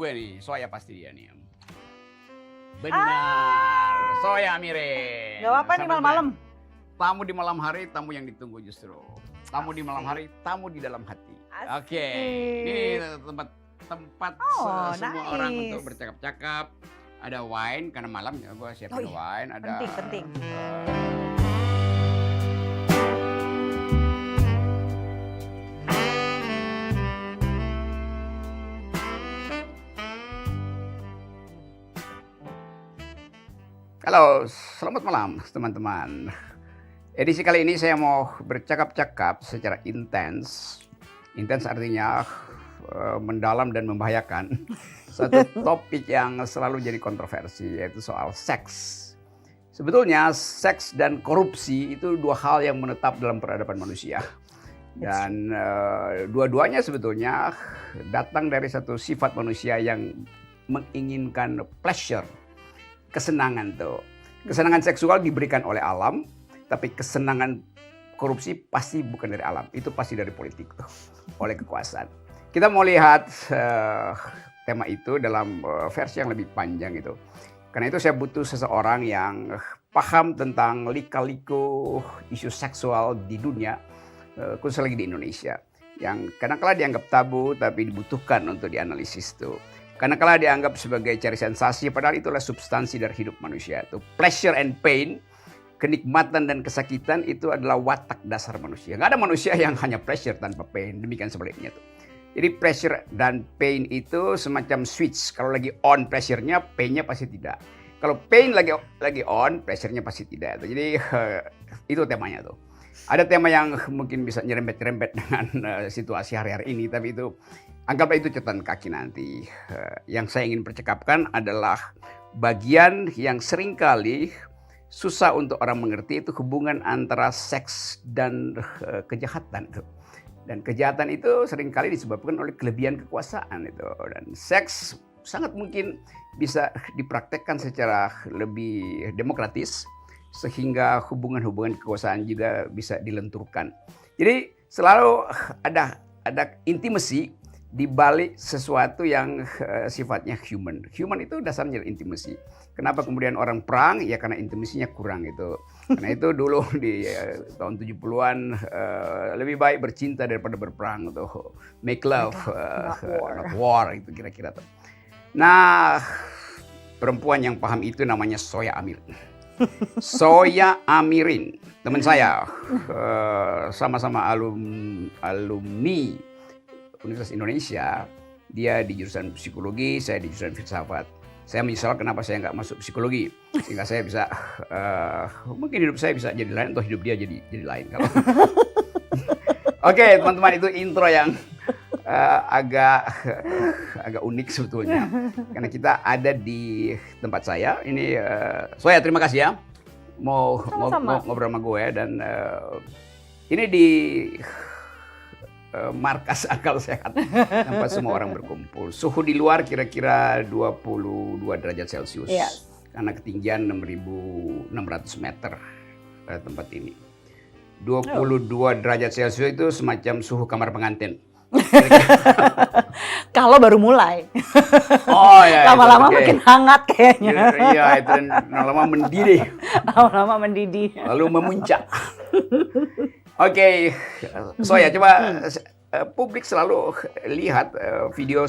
gue nih, Soya pasti dia nih. Benar, Soya Amirin. Gak apa-apa nih malam-malam. Tamu di malam hari, tamu yang ditunggu justru. Tamu di malam hari, tamu di dalam hati. Oke, ini tempat semua orang untuk bercakap-cakap. Ada wine karena malam ya, gue siapin wine. Ada penting. Halo, selamat malam teman-teman. Edisi kali ini saya mau bercakap-cakap secara intens. Intens artinya mendalam dan membahayakan. Satu topik yang selalu jadi kontroversi, yaitu soal seks. Sebetulnya seks dan korupsi itu dua hal yang menetap dalam peradaban manusia. Dan dua-duanya sebetulnya datang dari satu sifat manusia yang menginginkan pleasure. Kesenangan tuh. Kesenangan seksual diberikan oleh alam, tapi kesenangan korupsi pasti bukan dari alam, itu pasti dari politik tuh, oleh kekuasaan. Kita mau lihat tema itu dalam versi yang lebih panjang itu. Karena itu saya butuh seseorang yang paham tentang lika-liku isu seksual di dunia, khususnya lagi di Indonesia. Yang kadang-kala dianggap tabu tapi dibutuhkan untuk dianalisis tuh. Karena kalau dianggap sebagai cari sensasi, padahal itulah substansi dari hidup manusia. Itu pleasure and pain, kenikmatan dan kesakitan itu adalah watak dasar manusia. Nggak ada manusia yang hanya pleasure tanpa pain, demikian sebaliknya tuh. Jadi pleasure dan pain itu semacam switch. Kalau lagi on pleasure-nya, pain-nya pasti tidak. Kalau pain lagi on, pleasure-nya pasti tidak. Jadi itu temanya tuh. Ada tema yang mungkin bisa nyerempet-nyerempet dengan situasi hari-hari ini, tapi itu anggaplah itu catatan kaki nanti. Yang saya ingin percakapkan adalah bagian yang seringkali susah untuk orang mengerti, itu hubungan antara seks dan kejahatan. Dan kejahatan itu seringkali disebabkan oleh kelebihan kekuasaan itu. Dan seks sangat mungkin bisa dipraktekkan secara lebih demokratis, sehingga hubungan-hubungan kekuasaan juga bisa dilenturkan. Jadi selalu ada intimacy di balik sesuatu yang sifatnya human. Human itu dasarnya intimacy. Kenapa kemudian orang perang? Ya karena intimasinya kurang itu. Karena itu dulu di tahun 70-an lebih baik bercinta daripada berperang tuh. Make love, not war itu kira-kira tuh. Nah, perempuan yang paham itu namanya Soya Amirin. Soya Amirin, teman saya, sama-sama alumni Universitas Indonesia. Dia di jurusan psikologi, saya di jurusan filsafat. Saya menyesal kenapa saya nggak masuk psikologi, sehingga saya bisa mungkin hidup saya bisa jadi lain atau hidup dia jadi lain. Oke, teman-teman, itu intro yang agak unik sebetulnya, karena kita ada di tempat saya ini. Soya, terima kasih ya mau ngobrol sama gue. Dan ini di markas akal sehat, tempat semua orang berkumpul. Suhu di luar kira-kira 22 derajat Celcius, karena ketinggian 6.600 meter pada tempat ini. 22 derajat Celcius itu semacam suhu kamar pengantin. Kalau baru mulai. Oh ya. Lama-lama makin hangat kayaknya. Iya, itu lama-lama mendidih. Lama-lama mendidih. Lalu memuncak. Oke, Soya, coba publik selalu lihat video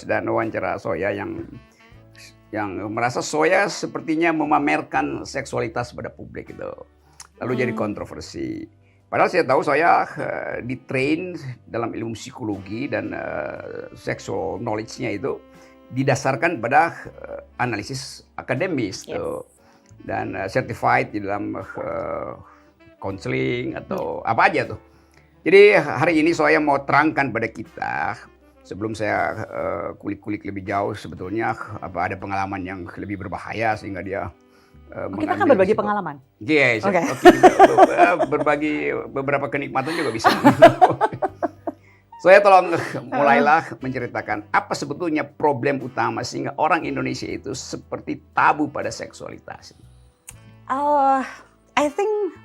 dan wawancara Soya yang merasa Soya sepertinya memamerkan seksualitas pada publik itu. Lalu jadi kontroversi. Padahal saya tahu Soya ditrain dalam ilmu psikologi dan sexual knowledge-nya itu didasarkan pada analisis akademis tuh. Dan certified di dalam counseling atau apa aja tuh. Jadi hari ini Soya mau terangkan pada kita, sebelum saya kulik-kulik lebih jauh sebetulnya apa ada pengalaman yang lebih berbahaya sehingga dia kita akan berbagi pengalaman. Yes, okay. Berbagi beberapa kenikmatan juga bisa. Saya tolong mulailah menceritakan apa sebetulnya problem utama sehingga orang Indonesia itu seperti tabu pada seksualitas. I think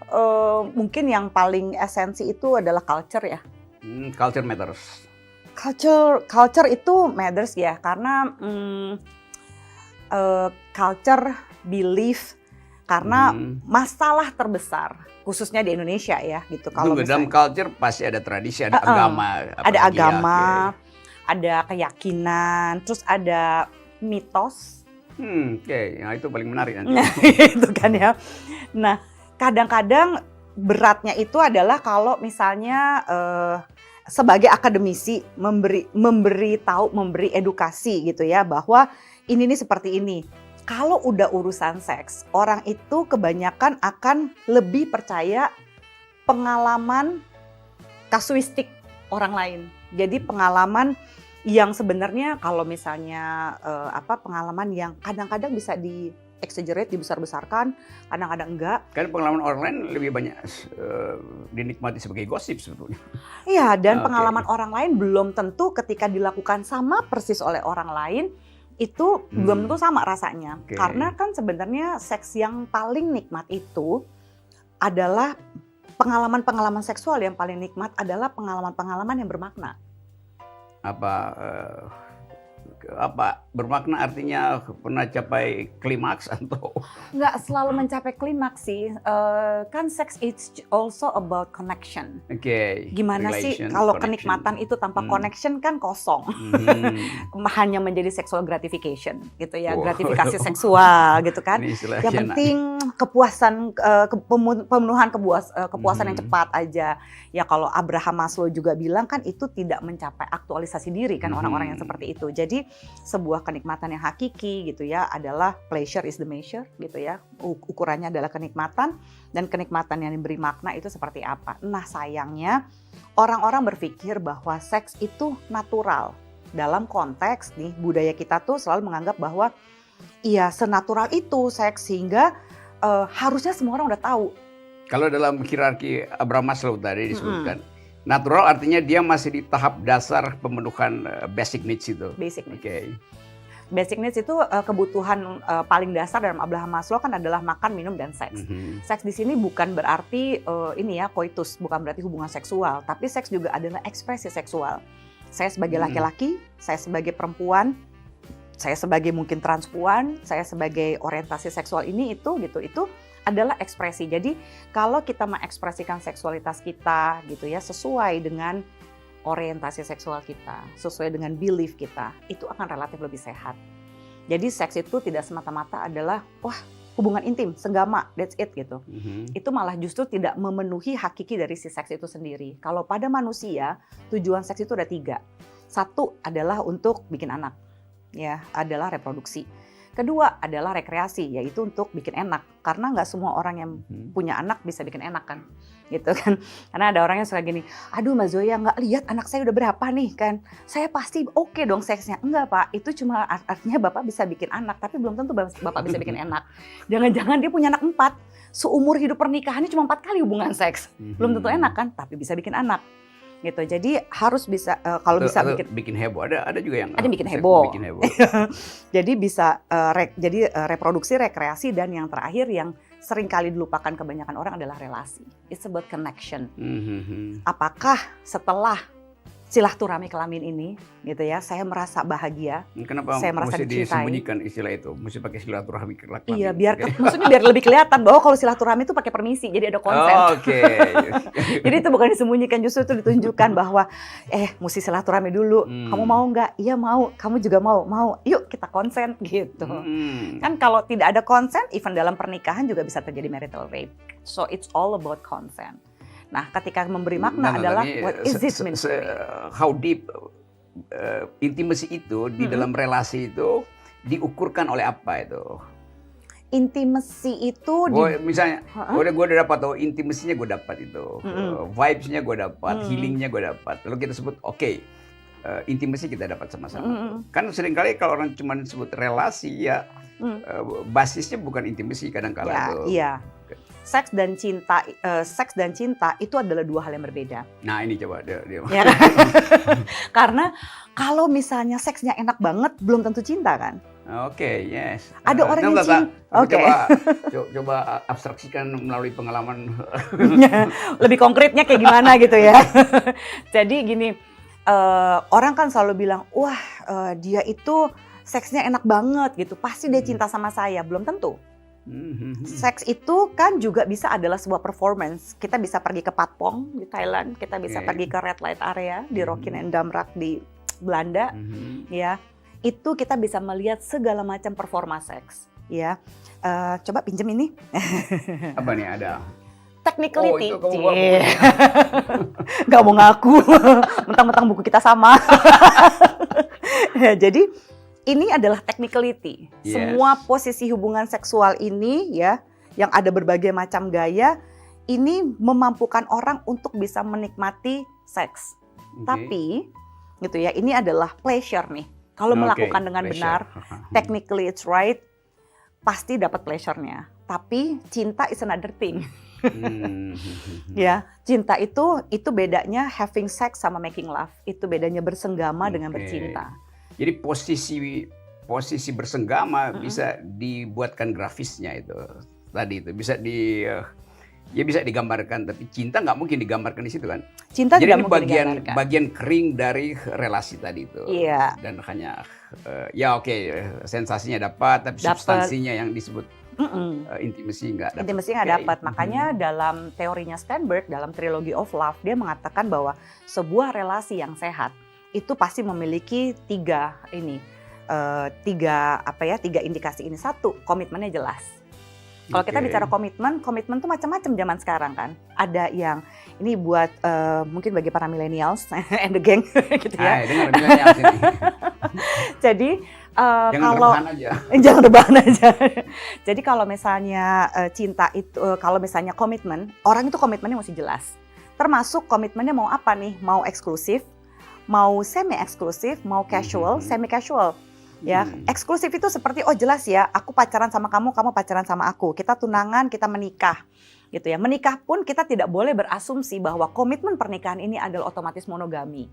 mungkin yang paling esensi itu adalah culture ya. Culture matters. Culture itu matters ya, karena culture, belief, karena masalah terbesar khususnya di Indonesia ya gitu. Kalau dalam culture pasti ada tradisi, ada agama, ada agama, ada keyakinan, terus ada mitos. Nah, itu paling menarik nanti. Itu kan ya. Nah, kadang-kadang beratnya itu adalah kalau misalnya sebagai akademisi memberi edukasi gitu ya, bahwa ini nih seperti ini. Kalau udah urusan seks, orang itu kebanyakan akan lebih percaya pengalaman kasuistik orang lain. Jadi pengalaman yang sebenarnya kalau misalnya pengalaman yang kadang-kadang bisa di-exaggerate, dibesar-besarkan, kadang-kadang enggak. Kan pengalaman orang lain lebih banyak dinikmati sebagai gosip sebetulnya. Iya, dan pengalaman orang lain belum tentu ketika dilakukan sama persis oleh orang lain, itu belum tentu sama rasanya. Karena kan sebenarnya seks yang paling nikmat itu adalah pengalaman-pengalaman seksual yang paling nikmat adalah pengalaman-pengalaman yang bermakna. Apa bermakna artinya pernah capai klimaks atau? Nggak selalu mencapai klimaks sih. Kan seks it's also about connection. Gimana sih kalau kenikmatan itu tanpa connection kan kosong. Hanya menjadi sexual gratification gitu ya, gratifikasi seksual gitu kan. Yang penting kepuasan, pemenuhan kepuasan yang cepat aja. Ya kalau Abraham Maslow juga bilang kan itu tidak mencapai aktualisasi diri kan orang-orang yang seperti itu. Jadi sebuah kenikmatan yang hakiki gitu ya adalah pleasure is the measure gitu ya. Ukurannya adalah kenikmatan, dan kenikmatan yang diberi makna itu seperti apa. Nah sayangnya orang-orang berpikir bahwa seks itu natural. Dalam konteks nih budaya kita tuh selalu menganggap bahwa iya senatural itu seks sehingga harusnya semua orang udah tahu. Kalau dalam hierarki Abraham Maslow tadi disebutkan, natural artinya dia masih di tahap dasar pemenuhan basic needs itu. Basic needs. Basic needs itu kebutuhan paling dasar dalam Abraham Maslow kan adalah makan, minum, dan seks. Seks di sini bukan berarti koitus, bukan berarti hubungan seksual, tapi seks juga adalah ekspresi seksual. Saya sebagai laki-laki, saya sebagai perempuan, saya sebagai mungkin transpuan, saya sebagai orientasi seksual ini itu adalah ekspresi. Jadi kalau kita mengekspresikan seksualitas kita gitu ya sesuai dengan orientasi seksual kita, sesuai dengan belief kita, itu akan relatif lebih sehat. Jadi seks itu tidak semata-mata adalah hubungan intim, senggama, that's it gitu. Itu malah justru tidak memenuhi hakiki dari si seks itu sendiri. Kalau pada manusia tujuan seks itu ada 3. Satu adalah untuk bikin anak, ya adalah reproduksi. Kedua adalah rekreasi, yaitu untuk bikin enak. Karena nggak semua orang yang punya anak bisa bikin enak kan, gitu kan. Karena ada orang yang suka gini, aduh Mbak Zoya nggak lihat anak saya udah berapa nih kan. Saya pasti oke dong seksnya. Enggak Pak, itu cuma artinya Bapak bisa bikin anak, tapi belum tentu Bapak bisa bikin enak. Jangan-jangan dia punya anak 4, seumur hidup pernikahannya cuma 4 kali hubungan seks. Belum tentu enak kan, tapi bisa bikin anak. Gitu. Jadi harus bisa kalau bisa bikin heboh, ada juga yang bikin heboh. Jadi bisa reproduksi, rekreasi, dan yang terakhir yang sering kali dilupakan kebanyakan orang adalah relasi. It's about connection. Apakah setelah silaturahmi kelamin ini gitu ya, saya merasa bahagia. Kenapa saya merasa mesti dicintai. Disembunyikan istilah itu? Mesti pakai silaturahmi kelamin. Iya, maksudnya biar lebih kelihatan bahwa kalau silaturahmi itu pakai permisi, jadi ada konsen. Jadi itu bukan disembunyikan, justru itu ditunjukkan bahwa mesti silaturahmi dulu. Kamu mau nggak? Iya mau. Kamu juga mau? Mau. Yuk kita konsen gitu. Kan kalau tidak ada konsen, even dalam pernikahan juga bisa terjadi marital rape. So it's all about consent. Nah, ketika memberi makna adalah what is this mean? How deep intimacy itu di dalam relasi itu diukurkan oleh apa itu? Intimacy itu misalnya, gue udah dapat intimasinya gue dapat itu, vibes-nya gue dapat, healing-nya gue dapat. Lalu kita sebut intimasi kita dapat sama-sama. Kan seringkali kalau orang cuma sebut relasi ya basisnya bukan intimasi kadang-kala tuh. Iya. Seks dan cinta itu adalah 2 hal yang berbeda. Nah ini coba dia. Ya, karena kalau misalnya seksnya enak banget belum tentu cinta kan. Yes. Ada orang yang cinta. Coba abstraksikan melalui pengalaman. Lebih konkretnya kayak gimana gitu ya. Jadi gini, orang kan selalu bilang, wah dia itu seksnya enak banget gitu, pasti dia cinta sama saya. Belum tentu. Seks itu kan juga bisa adalah sebuah performance. Kita bisa pergi ke Patpong di Thailand, kita bisa pergi ke Red Light Area di Rokin and Damrak di Belanda, ya. Itu kita bisa melihat segala macam performa seks, ya. Coba pinjem ini. Apa nih ada? Technicality. Oh, itu kamu bawa bukunya. Gak mau ngaku, mentang-mentang buku kita sama. Jadi ini adalah technicality. Yes. Semua posisi hubungan seksual ini ya, yang ada berbagai macam gaya, ini memampukan orang untuk bisa menikmati seks. Tapi gitu ya, ini adalah pleasure nih. Kalau melakukan dengan benar, technically it's right, pasti dapat pleasure-nya. Tapi cinta is another thing. Ya, cinta itu bedanya having sex sama making love. Itu bedanya bersenggama dengan bercinta. Jadi posisi bersenggama bisa dibuatkan grafisnya itu tadi itu bisa bisa digambarkan, tapi cinta nggak mungkin digambarkan di situ kan. Cinta jadi tidak mungkin digambarkan. bagian kering dari relasi tadi itu. Iya. Dan hanya sensasinya dapat, tapi substansinya yang disebut intimacy nggak dapat. Intimacy nggak dapat. Makanya dalam teorinya Sternberg, dalam Trilogy of Love, dia mengatakan bahwa sebuah relasi yang sehat itu pasti memiliki tiga indikasi ini. Satu, komitmennya jelas. Kalau kita bicara komitmen tuh macam-macam zaman sekarang kan. Ada yang ini buat mungkin bagi para millennials and the gang gitu ya. Dengar millennials ini. Jadi jangan rebahan aja. Jangan rebahan aja. Jadi kalau misalnya cinta itu, kalau misalnya komitmen, orang itu komitmennya mesti jelas. Termasuk komitmennya mau apa nih? Mau eksklusif, mau semi eksklusif, mau casual, semi casual. Ya, eksklusif itu seperti jelas ya, aku pacaran sama kamu, kamu pacaran sama aku. Kita tunangan, kita menikah. Gitu ya. Menikah pun kita tidak boleh berasumsi bahwa komitmen pernikahan ini adalah otomatis monogami.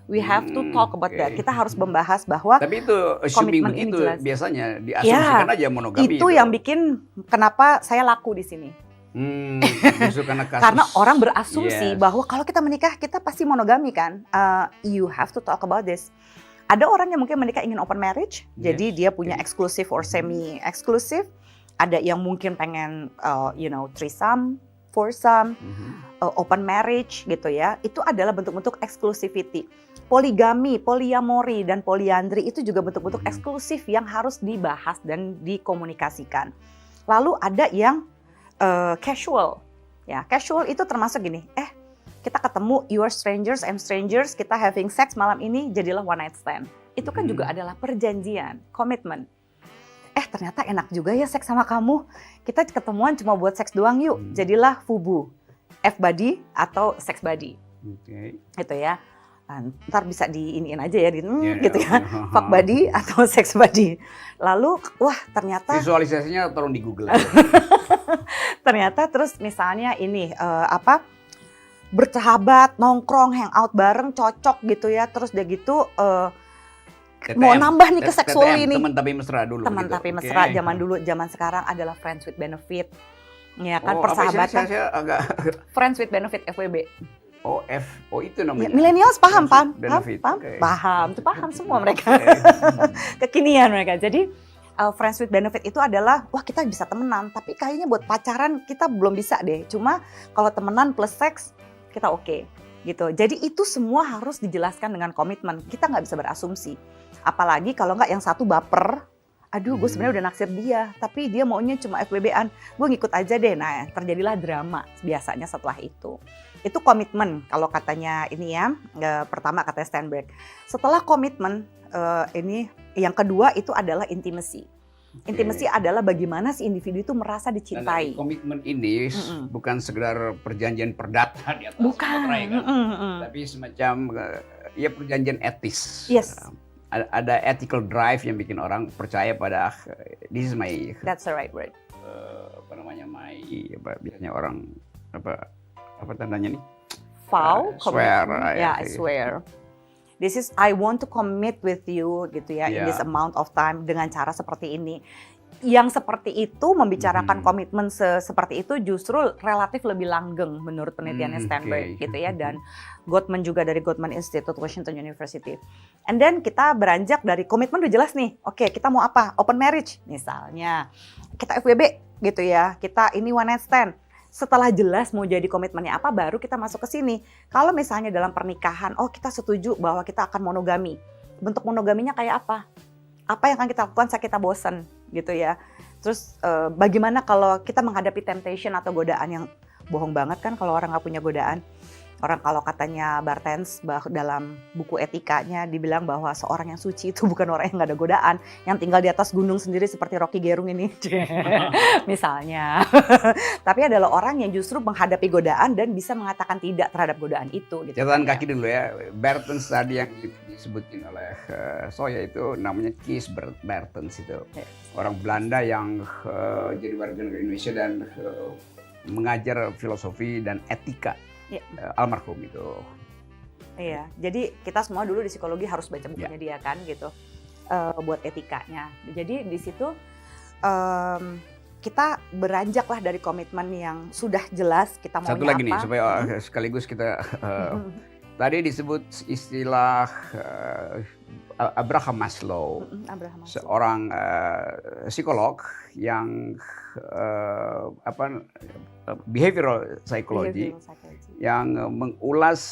We have to talk about that. Kita harus membahas bahwa tapi itu assuming begitu biasanya diasumsikan aja monogami. Itu yang bikin kenapa saya laku di sini. Karena orang berasumsi bahwa kalau kita menikah kita pasti monogami kan. You have to talk about this. Ada orang yang mungkin menikah ingin open marriage, jadi dia punya eksklusif or semi eksklusif. Ada yang mungkin pengen threesome, foursome, open marriage gitu ya. Itu adalah bentuk-bentuk exclusivity. Poligami, polyamori dan polyandry itu juga bentuk-bentuk eksklusif yang harus dibahas dan dikomunikasikan. Lalu ada yang casual. Ya, casual itu termasuk gini, kita ketemu, you are strangers, I'm strangers, kita having sex malam ini, jadilah one night stand. Itu kan juga adalah perjanjian, komitmen. Ternyata enak juga ya seks sama kamu. Kita ketemuan cuma buat seks doang yuk, jadilah FUBU, F-buddy atau sex buddy. Gitu ya. Ntar bisa diiniin aja ya, gitu ya. Fuck buddy atau sex buddy. Lalu, ternyata... Visualisasinya tolong di Google. Ternyata terus misalnya ini, bersahabat, nongkrong, hangout bareng, cocok gitu ya. Terus udah gitu mau nambah nih ke seksual ini. Teman tapi mesra dulu. Teman tapi mesra zaman dulu, zaman sekarang adalah friends with benefit. Ya kan, persahabatan. Saya agak friends with benefit, FWB. Itu namanya. Millennials paham. Itu paham semua mereka. Kekinian mereka. Jadi friends with benefit itu adalah kita bisa temenan, tapi kayaknya buat pacaran kita belum bisa deh. Cuma kalau temenan plus seks kita oke. Gitu. Jadi itu semua harus dijelaskan dengan komitmen. Kita nggak bisa berasumsi. Apalagi kalau nggak yang satu baper. Aduh, gue sebenarnya udah naksir dia, tapi dia maunya cuma FWB-an. Gue ngikut aja deh. Nah, terjadilah drama biasanya setelah itu. Itu komitmen kalau katanya ini ya. Pertama katanya Sternberg. Setelah komitmen ini yang kedua itu adalah intimacy. Intimacy adalah bagaimana si individu itu merasa dicintai. Komitmen ini bukan sekedar perjanjian perdata di atas materai kan, tapi semacam perjanjian etis. Yes. Ada ethical drive yang bikin orang percaya pada this is my. That's the right word. Biasanya orang apa tandanya nih? Vow, swear. I swear. This is I want to commit with you gitu ya in this amount of time dengan cara seperti ini. yang seperti itu membicarakan komitmen seperti itu justru relatif lebih langgeng menurut penelitiannya Sternberg gitu ya, dan Gottman juga dari Gottman Institute Washington University. And then kita beranjak dari komitmen udah jelas nih, oke kita mau apa? Open marriage misalnya, kita FWB gitu ya, kita ini one night stand. Setelah jelas mau jadi komitmennya apa, baru kita masuk ke sini. Kalau misalnya dalam pernikahan, oh kita setuju bahwa kita akan monogami. Bentuk monogaminya kayak apa? Apa yang akan kita lakukan saat kita bosan gitu ya. Terus bagaimana kalau kita menghadapi temptation atau godaan yang bohong banget kan kalau orang nggak punya godaan. Orang kalau katanya Barthes dalam buku etikanya dibilang bahwa seorang yang suci itu bukan orang yang nggak ada godaan, yang tinggal di atas gunung sendiri seperti Rocky Gerung ini, misalnya. Tapi adalah orang yang justru menghadapi godaan dan bisa mengatakan tidak terhadap godaan itu. Gitu. Catatan kaki dulu ya, Barthes tadi yang disebutin oleh Soya itu namanya Kees Barthes itu. Orang Belanda yang jadi warga negara Indonesia dan mengajar filosofi dan etika. Almarhum itu. Iya, jadi kita semua dulu di psikologi harus baca bukunya dia kan gitu, buat etikanya. Jadi di situ kita beranjaklah dari komitmen yang sudah jelas kita maunya apa. Satu lagi nih supaya sekaligus kita tadi disebut istilah Abraham Maslow, seorang psikolog yang behavioral psychology yang mengulas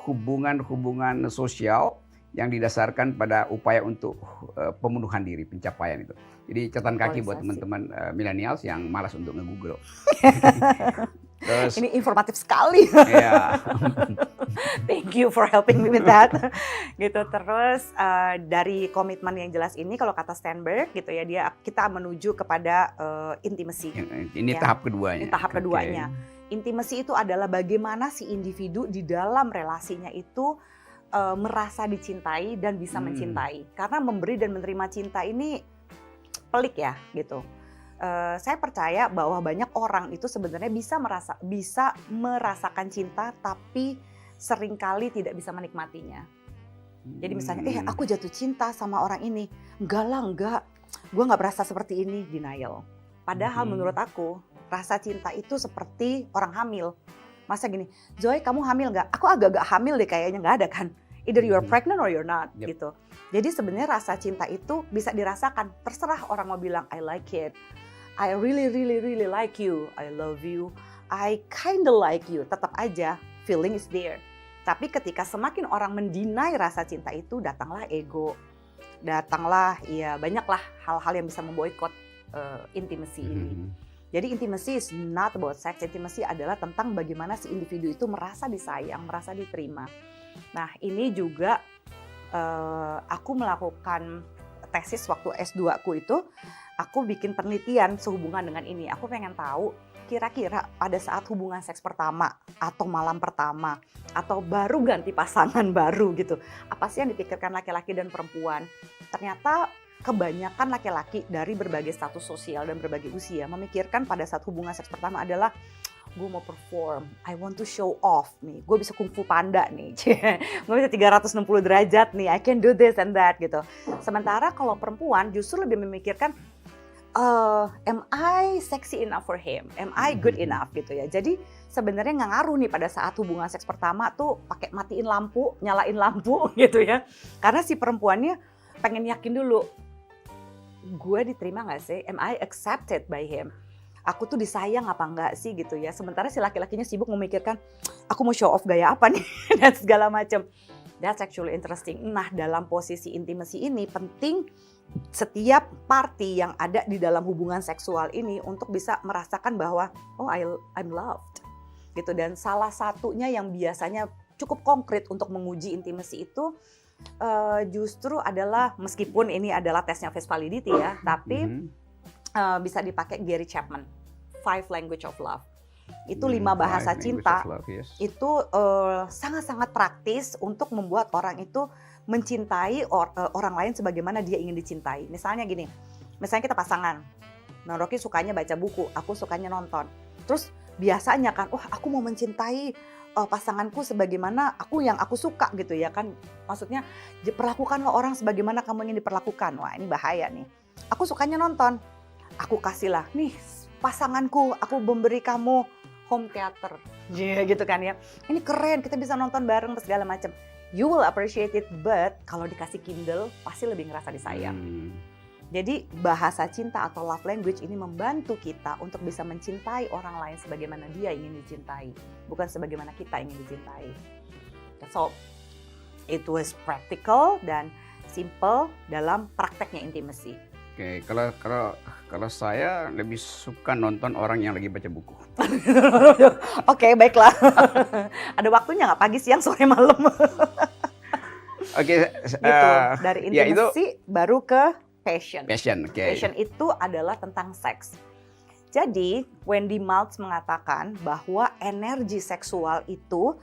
hubungan-hubungan sosial yang didasarkan pada upaya untuk pembunuhan diri, pencapaian itu. Jadi catatan kaki buat teman-teman millennials yang malas untuk nge-google. Terus, ini informatif sekali. Yeah. Thank you for helping me with that. Gitu. Terus dari komitmen yang jelas ini, kalau kata Sternberg gitu ya, kita menuju kepada intimacy. Ini ya. Tahap keduanya. Ini tahap keduanya. Intimacy itu adalah bagaimana si individu di dalam relasinya itu merasa dicintai dan bisa mencintai. Karena memberi dan menerima cinta ini pelik ya gitu. Saya percaya bahwa banyak orang itu sebenarnya bisa merasakan cinta tapi seringkali tidak bisa menikmatinya. Jadi misalnya, aku jatuh cinta sama orang ini. Enggak, gue gak berasa seperti ini, denial. Padahal menurut aku, rasa cinta itu seperti orang hamil. Masa gini, Joy kamu hamil gak? Aku agak-agak hamil deh kayaknya, gak ada kan? Either you're pregnant or you're not gitu. Jadi sebenarnya rasa cinta itu bisa dirasakan. Terserah orang mau bilang, I like it. I really like you. I love you. I kinda like you. Tetap aja, feeling is there. Tapi ketika semakin orang mendinai rasa cinta itu, datanglah ego, datanglah banyaklah hal-hal yang bisa memboikot intimacy ini. Jadi intimacy is not about sex. Intimacy adalah tentang bagaimana si individu itu merasa disayang, merasa diterima. Nah ini juga aku melakukan tesis waktu S2 ku itu, aku bikin penelitian sehubungan dengan ini. Aku pengen tahu kira-kira pada saat hubungan seks pertama atau malam pertama atau baru ganti pasangan baru gitu, apa sih yang dipikirkan laki-laki dan perempuan? Ternyata kebanyakan laki-laki dari berbagai status sosial dan berbagai usia memikirkan pada saat hubungan seks pertama adalah gue mau perform, I want to show off nih, gue bisa kungfu panda nih, gue bisa 360 derajat nih, I can do this and that gitu. Sementara kalau perempuan justru lebih memikirkan am I sexy enough for him? Am I good enough gitu ya. Jadi sebenarnya nggak ngaruh nih pada saat hubungan seks pertama tuh pakai matiin lampu, nyalain lampu gitu ya. Karena si perempuannya pengen yakin dulu, gue diterima nggak sih? Am I accepted by him? Aku tuh disayang apa enggak sih gitu ya. Sementara si laki-lakinya sibuk memikirkan, aku mau show off gaya apa nih dan segala macam. That's actually interesting. Nah dalam posisi intimacy ini penting setiap party yang ada di dalam hubungan seksual ini untuk bisa merasakan bahwa I'm loved gitu. Dan salah satunya yang biasanya cukup konkret untuk menguji intimacy itu justru adalah, meskipun ini adalah tesnya face validity ya, tapi bisa dipakai Gary Chapman, 5 Language of Love. Itu 5 bahasa cinta. Itu sangat-sangat praktis untuk membuat orang itu mencintai orang lain sebagaimana dia ingin dicintai. Misalnya gini, misalnya kita pasangan. Nah, Rocky sukanya baca buku, aku sukanya nonton. Terus biasanya kan, aku mau mencintai pasanganku sebagaimana yang aku suka gitu ya kan. Maksudnya perlakukanlah orang sebagaimana kamu ingin diperlakukan. Wah, ini bahaya nih. Aku sukanya nonton. aku kasihlah, nih pasanganku, aku memberi kamu home theater, gitu kan ya. Ini keren, kita bisa nonton bareng segala macam. You will appreciate it, but kalau dikasih Kindle pasti lebih ngerasa disayang. Jadi bahasa cinta atau love language ini membantu kita untuk bisa mencintai orang lain sebagaimana dia ingin dicintai, bukan sebagaimana kita ingin dicintai. So, it was practical dan simple dalam prakteknya intimacy. Oke, kalau saya lebih suka nonton orang yang lagi baca buku. Oke, baiklah. Ada waktunya nggak pagi, siang, sore, malam? Oke, Gitu. Dari intimacy baru ke passion. Passion, oke. Passion itu adalah tentang seks. Jadi, Wendy Maltz mengatakan bahwa energi seksual itu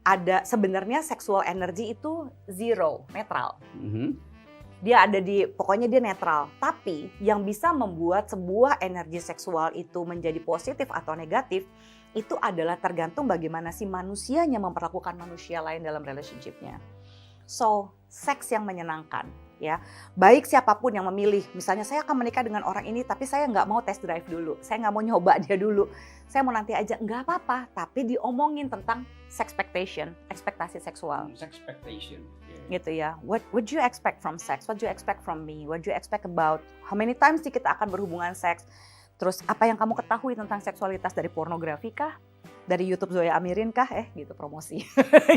ada, sebenarnya seksual energy itu zero, netral. Dia ada di, pokoknya dia netral. Tapi yang bisa membuat sebuah energi seksual itu menjadi positif atau negatif, itu adalah tergantung bagaimana si manusianya memperlakukan manusia lain dalam relationship-nya. So, seks yang menyenangkan, ya. Baik siapapun yang memilih, misalnya saya akan menikah dengan orang ini, tapi saya nggak mau test drive dulu, saya nggak mau nyoba dia dulu, saya mau nanti aja, nggak apa-apa. Tapi diomongin tentang sexpectation, ekspektasi seksual. Sexpectation. Gitu ya. What would you expect from sex? What do you expect from me? What do you expect about how many times sih kita akan berhubungan seks? Terus apa yang kamu ketahui tentang seksualitas dari pornografi kah? Dari YouTube Zoya Amirin kah? Gitu promosi.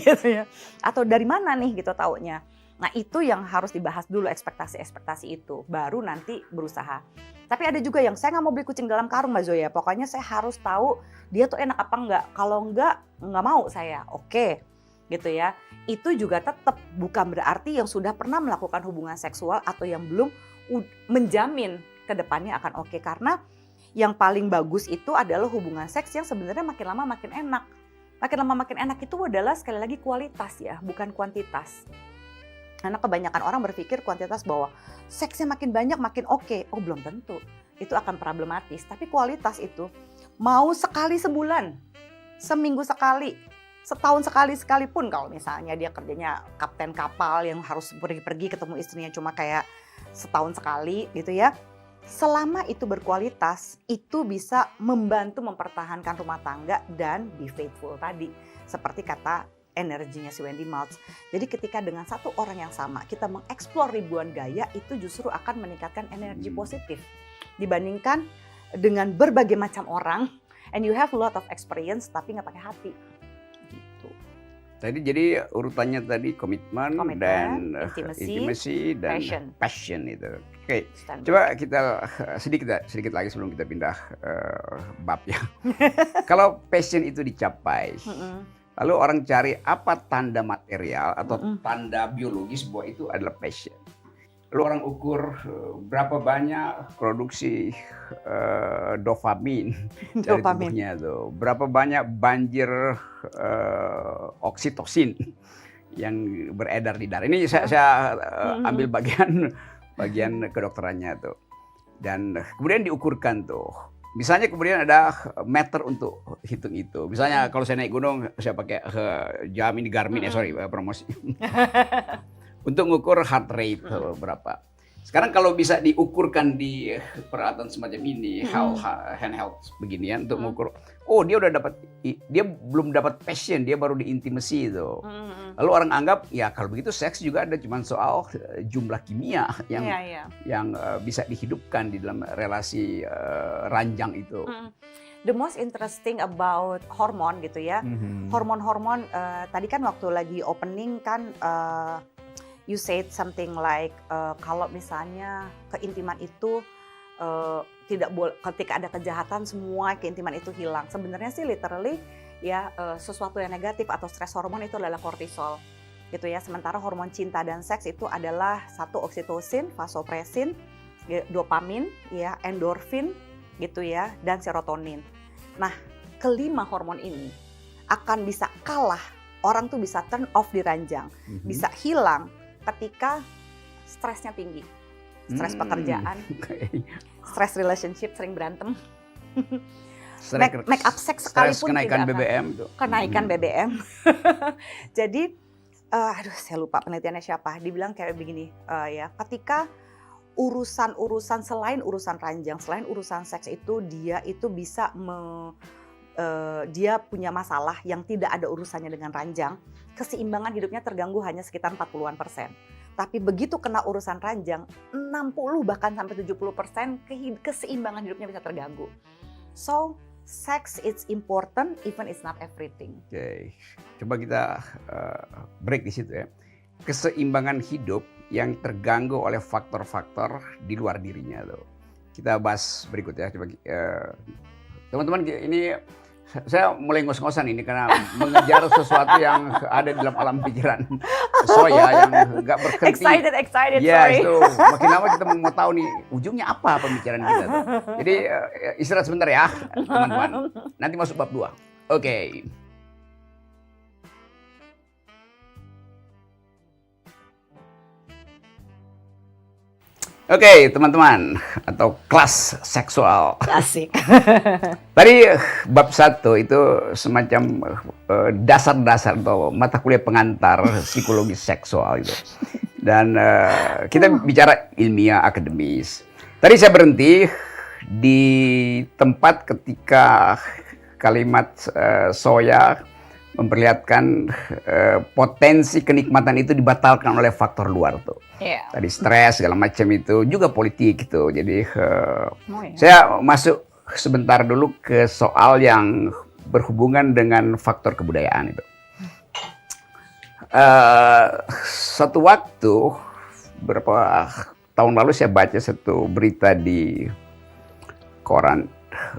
Gitu ya. Atau dari mana nih gitu taunya. Nah, itu yang harus dibahas dulu, ekspektasi-ekspektasi itu. Baru nanti berusaha. Tapi ada juga yang saya nggak mau beli kucing dalam karung Mbak Zoya. Pokoknya saya harus tahu dia tuh enak apa enggak. Kalau enggak mau saya. Oke. Gitu ya. Itu juga tetap bukan berarti yang sudah pernah melakukan hubungan seksual atau yang belum menjamin ke depannya akan oke. Karena yang paling bagus itu adalah hubungan seks yang sebenarnya makin lama makin enak. Makin lama makin enak itu adalah sekali lagi kualitas ya, bukan kuantitas. Karena kebanyakan orang berpikir kuantitas bahwa seksnya makin banyak makin oke. Oh, belum tentu. Itu akan problematis. Tapi kualitas itu mau sekali sebulan, seminggu sekali, setahun sekali sekalipun, kalau misalnya dia kerjanya kapten kapal yang harus pergi-pergi ketemu istrinya cuma kayak setahun sekali gitu ya. Selama itu berkualitas, itu bisa membantu mempertahankan rumah tangga dan be faithful tadi. Seperti kata energinya si Wendy Maltz. Jadi ketika dengan satu orang yang sama kita mengeksplor ribuan gaya, itu justru akan meningkatkan energi positif. Dibandingkan dengan berbagai macam orang, and you have a lot of experience tapi nggak pakai hati. Tadi jadi urutannya tadi komitmen dan intimacy dan passion itu. Oke, coba kita sedikit lagi sebelum kita pindah bab ya. Kalau passion itu dicapai, lalu orang cari apa tanda material atau tanda biologis bahwa itu adalah passion. Lalu orang ukur berapa banyak produksi dopamin dari tubuhnya tuh, berapa banyak banjir oksitosin yang beredar di darah. Ini saya ambil bagian kedokterannya tuh, dan kemudian diukurkan tuh. Misalnya kemudian ada meter untuk hitung itu. Misalnya kalau saya naik gunung, saya pakai jam ini Garmin, promosi. Untuk mengukur heart rate berapa. Sekarang kalau bisa diukurkan di peralatan semacam ini, handheld beginian untuk mengukur, oh dia belum dapat passion, dia baru di intimacy itu. Lalu orang anggap ya kalau begitu seks juga ada cuma soal jumlah kimia yang bisa dihidupkan di dalam relasi ranjang itu. The most interesting about hormon gitu ya, hormon-hormon tadi kan waktu lagi opening kan you said something like kalau misalnya keintiman itu tidak boleh, ketika ada kejahatan semua keintiman itu hilang. Sebenarnya sih literally ya sesuatu yang negatif atau stres hormon itu adalah kortisol gitu ya. Sementara hormon cinta dan seks itu adalah satu oksitosin, vasopresin, dopamin ya, endorfin gitu ya, dan serotonin. Nah, kelima hormon ini akan bisa kalah, orang tuh bisa turn off di ranjang, bisa hilang ketika stresnya tinggi, stres pekerjaan, stres relationship, sering berantem, make up seks sekalipun kenaikan BBM tuh. Kenaikan BBM. Jadi, saya lupa penelitiannya siapa, dibilang kayak begini, ya, ketika urusan-urusan selain urusan ranjang, selain urusan seks itu dia itu bisa dia punya masalah yang tidak ada urusannya dengan ranjang, keseimbangan hidupnya terganggu hanya sekitar 40-an%. Tapi begitu kena urusan ranjang, 60 bahkan sampai 70% keseimbangan hidupnya bisa terganggu. So, sex is important even it's not everything. Oke, coba kita break di situ ya. Keseimbangan hidup yang terganggu oleh faktor-faktor di luar dirinya tuh. Kita bahas berikut ya. Coba teman-teman, ini saya mulai ngos-ngosan ini karena mengejar sesuatu yang ada di dalam alam pikiran Soya yang nggak berhenti. Excited, Ya, sorry. itu makin lama kita mau tahu nih ujungnya apa pembicaraan kita tuh. Jadi istirahat sebentar ya teman-teman. Nanti masuk bab 2. Oke. Oke, teman-teman, atau kelas seksual. Asik. Tadi bab 1 itu semacam dasar-dasar atau mata kuliah pengantar psikologi seksual itu. Dan kita bicara ilmiah akademis. Tadi saya berhenti di tempat ketika kalimat Soya memperlihatkan potensi kenikmatan itu dibatalkan oleh faktor luar tuh. Yeah. Tadi stres segala macam itu juga politik gitu. Jadi saya masuk sebentar dulu ke soal yang berhubungan dengan faktor kebudayaan itu. Satu waktu beberapa tahun lalu saya baca satu berita di koran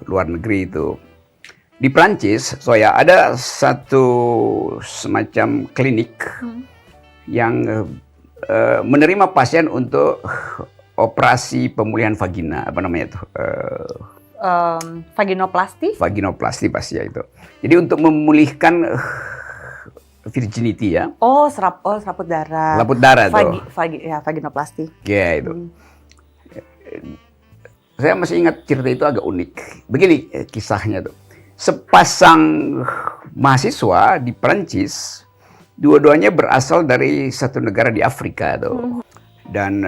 luar negeri itu. Di Prancis, Soya, ada satu semacam klinik yang menerima pasien untuk operasi pemulihan vagina, apa namanya itu? Vaginoplasti? Vaginoplasti pasti ya itu. Jadi untuk memulihkan virginity ya. Oh, seraput darah. Laput darah tuh. Vaginoplasti. Ya itu. Saya masih ingat cerita itu agak unik. Begini kisahnya tuh. Sepasang mahasiswa di Perancis, dua-duanya berasal dari satu negara di Afrika tuh. Dan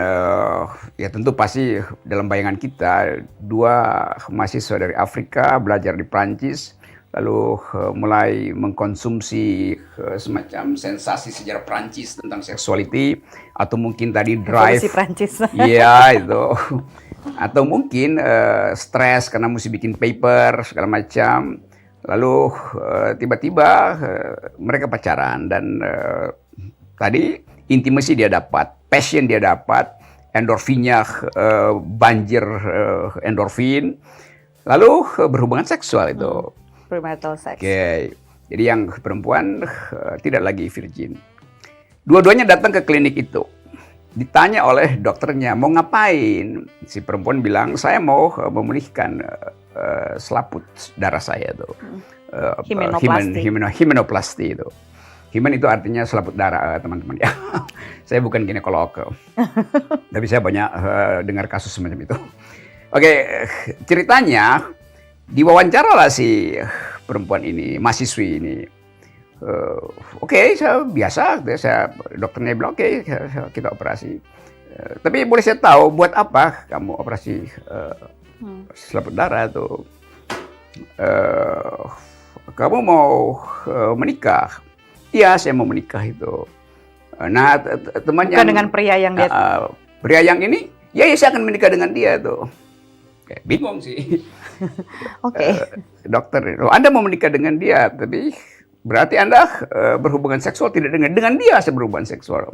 ya tentu pasti dalam bayangan kita, dua mahasiswa dari Afrika belajar di Perancis, lalu mulai mengkonsumsi semacam sensasi sejarah Perancis tentang seksuality, atau mungkin tadi drive. Revolusi Perancis. Iya itu. Atau mungkin stres karena mesti bikin paper segala macam. Lalu tiba-tiba mereka pacaran dan tadi intimacy dia dapat, passion dia dapat, endorfinnya banjir endorfin. Lalu berhubungan seksual itu. Premarital sex. Oke. Jadi yang perempuan tidak lagi virgin. Dua-duanya datang ke klinik itu. Ditanya oleh dokternya, mau ngapain? Si perempuan bilang, saya mau memulihkan selaput darah saya tuh. Himenoplasti itu. Himen itu artinya selaput darah, teman-teman ya. Saya bukan ginekolog, tapi saya banyak dengar kasus semacam itu. Oke, ceritanya diwawancara lah si perempuan ini, mahasiswi ini. Oke, saya biasa, dokternya bilang oke, kita operasi. Tapi boleh saya tahu buat apa kamu operasi selaput darah tuh? Kamu mau menikah? Iya, saya mau menikah itu. Nah, teman Bukan dengan pria yang dia... pria yang ini, ya saya akan menikah dengan dia tuh. Kayak bingung sih. Oke. Dokter, Anda mau menikah dengan dia, tapi berarti Anda berhubungan seksual tidak dengan dia saya berhubungan seksual.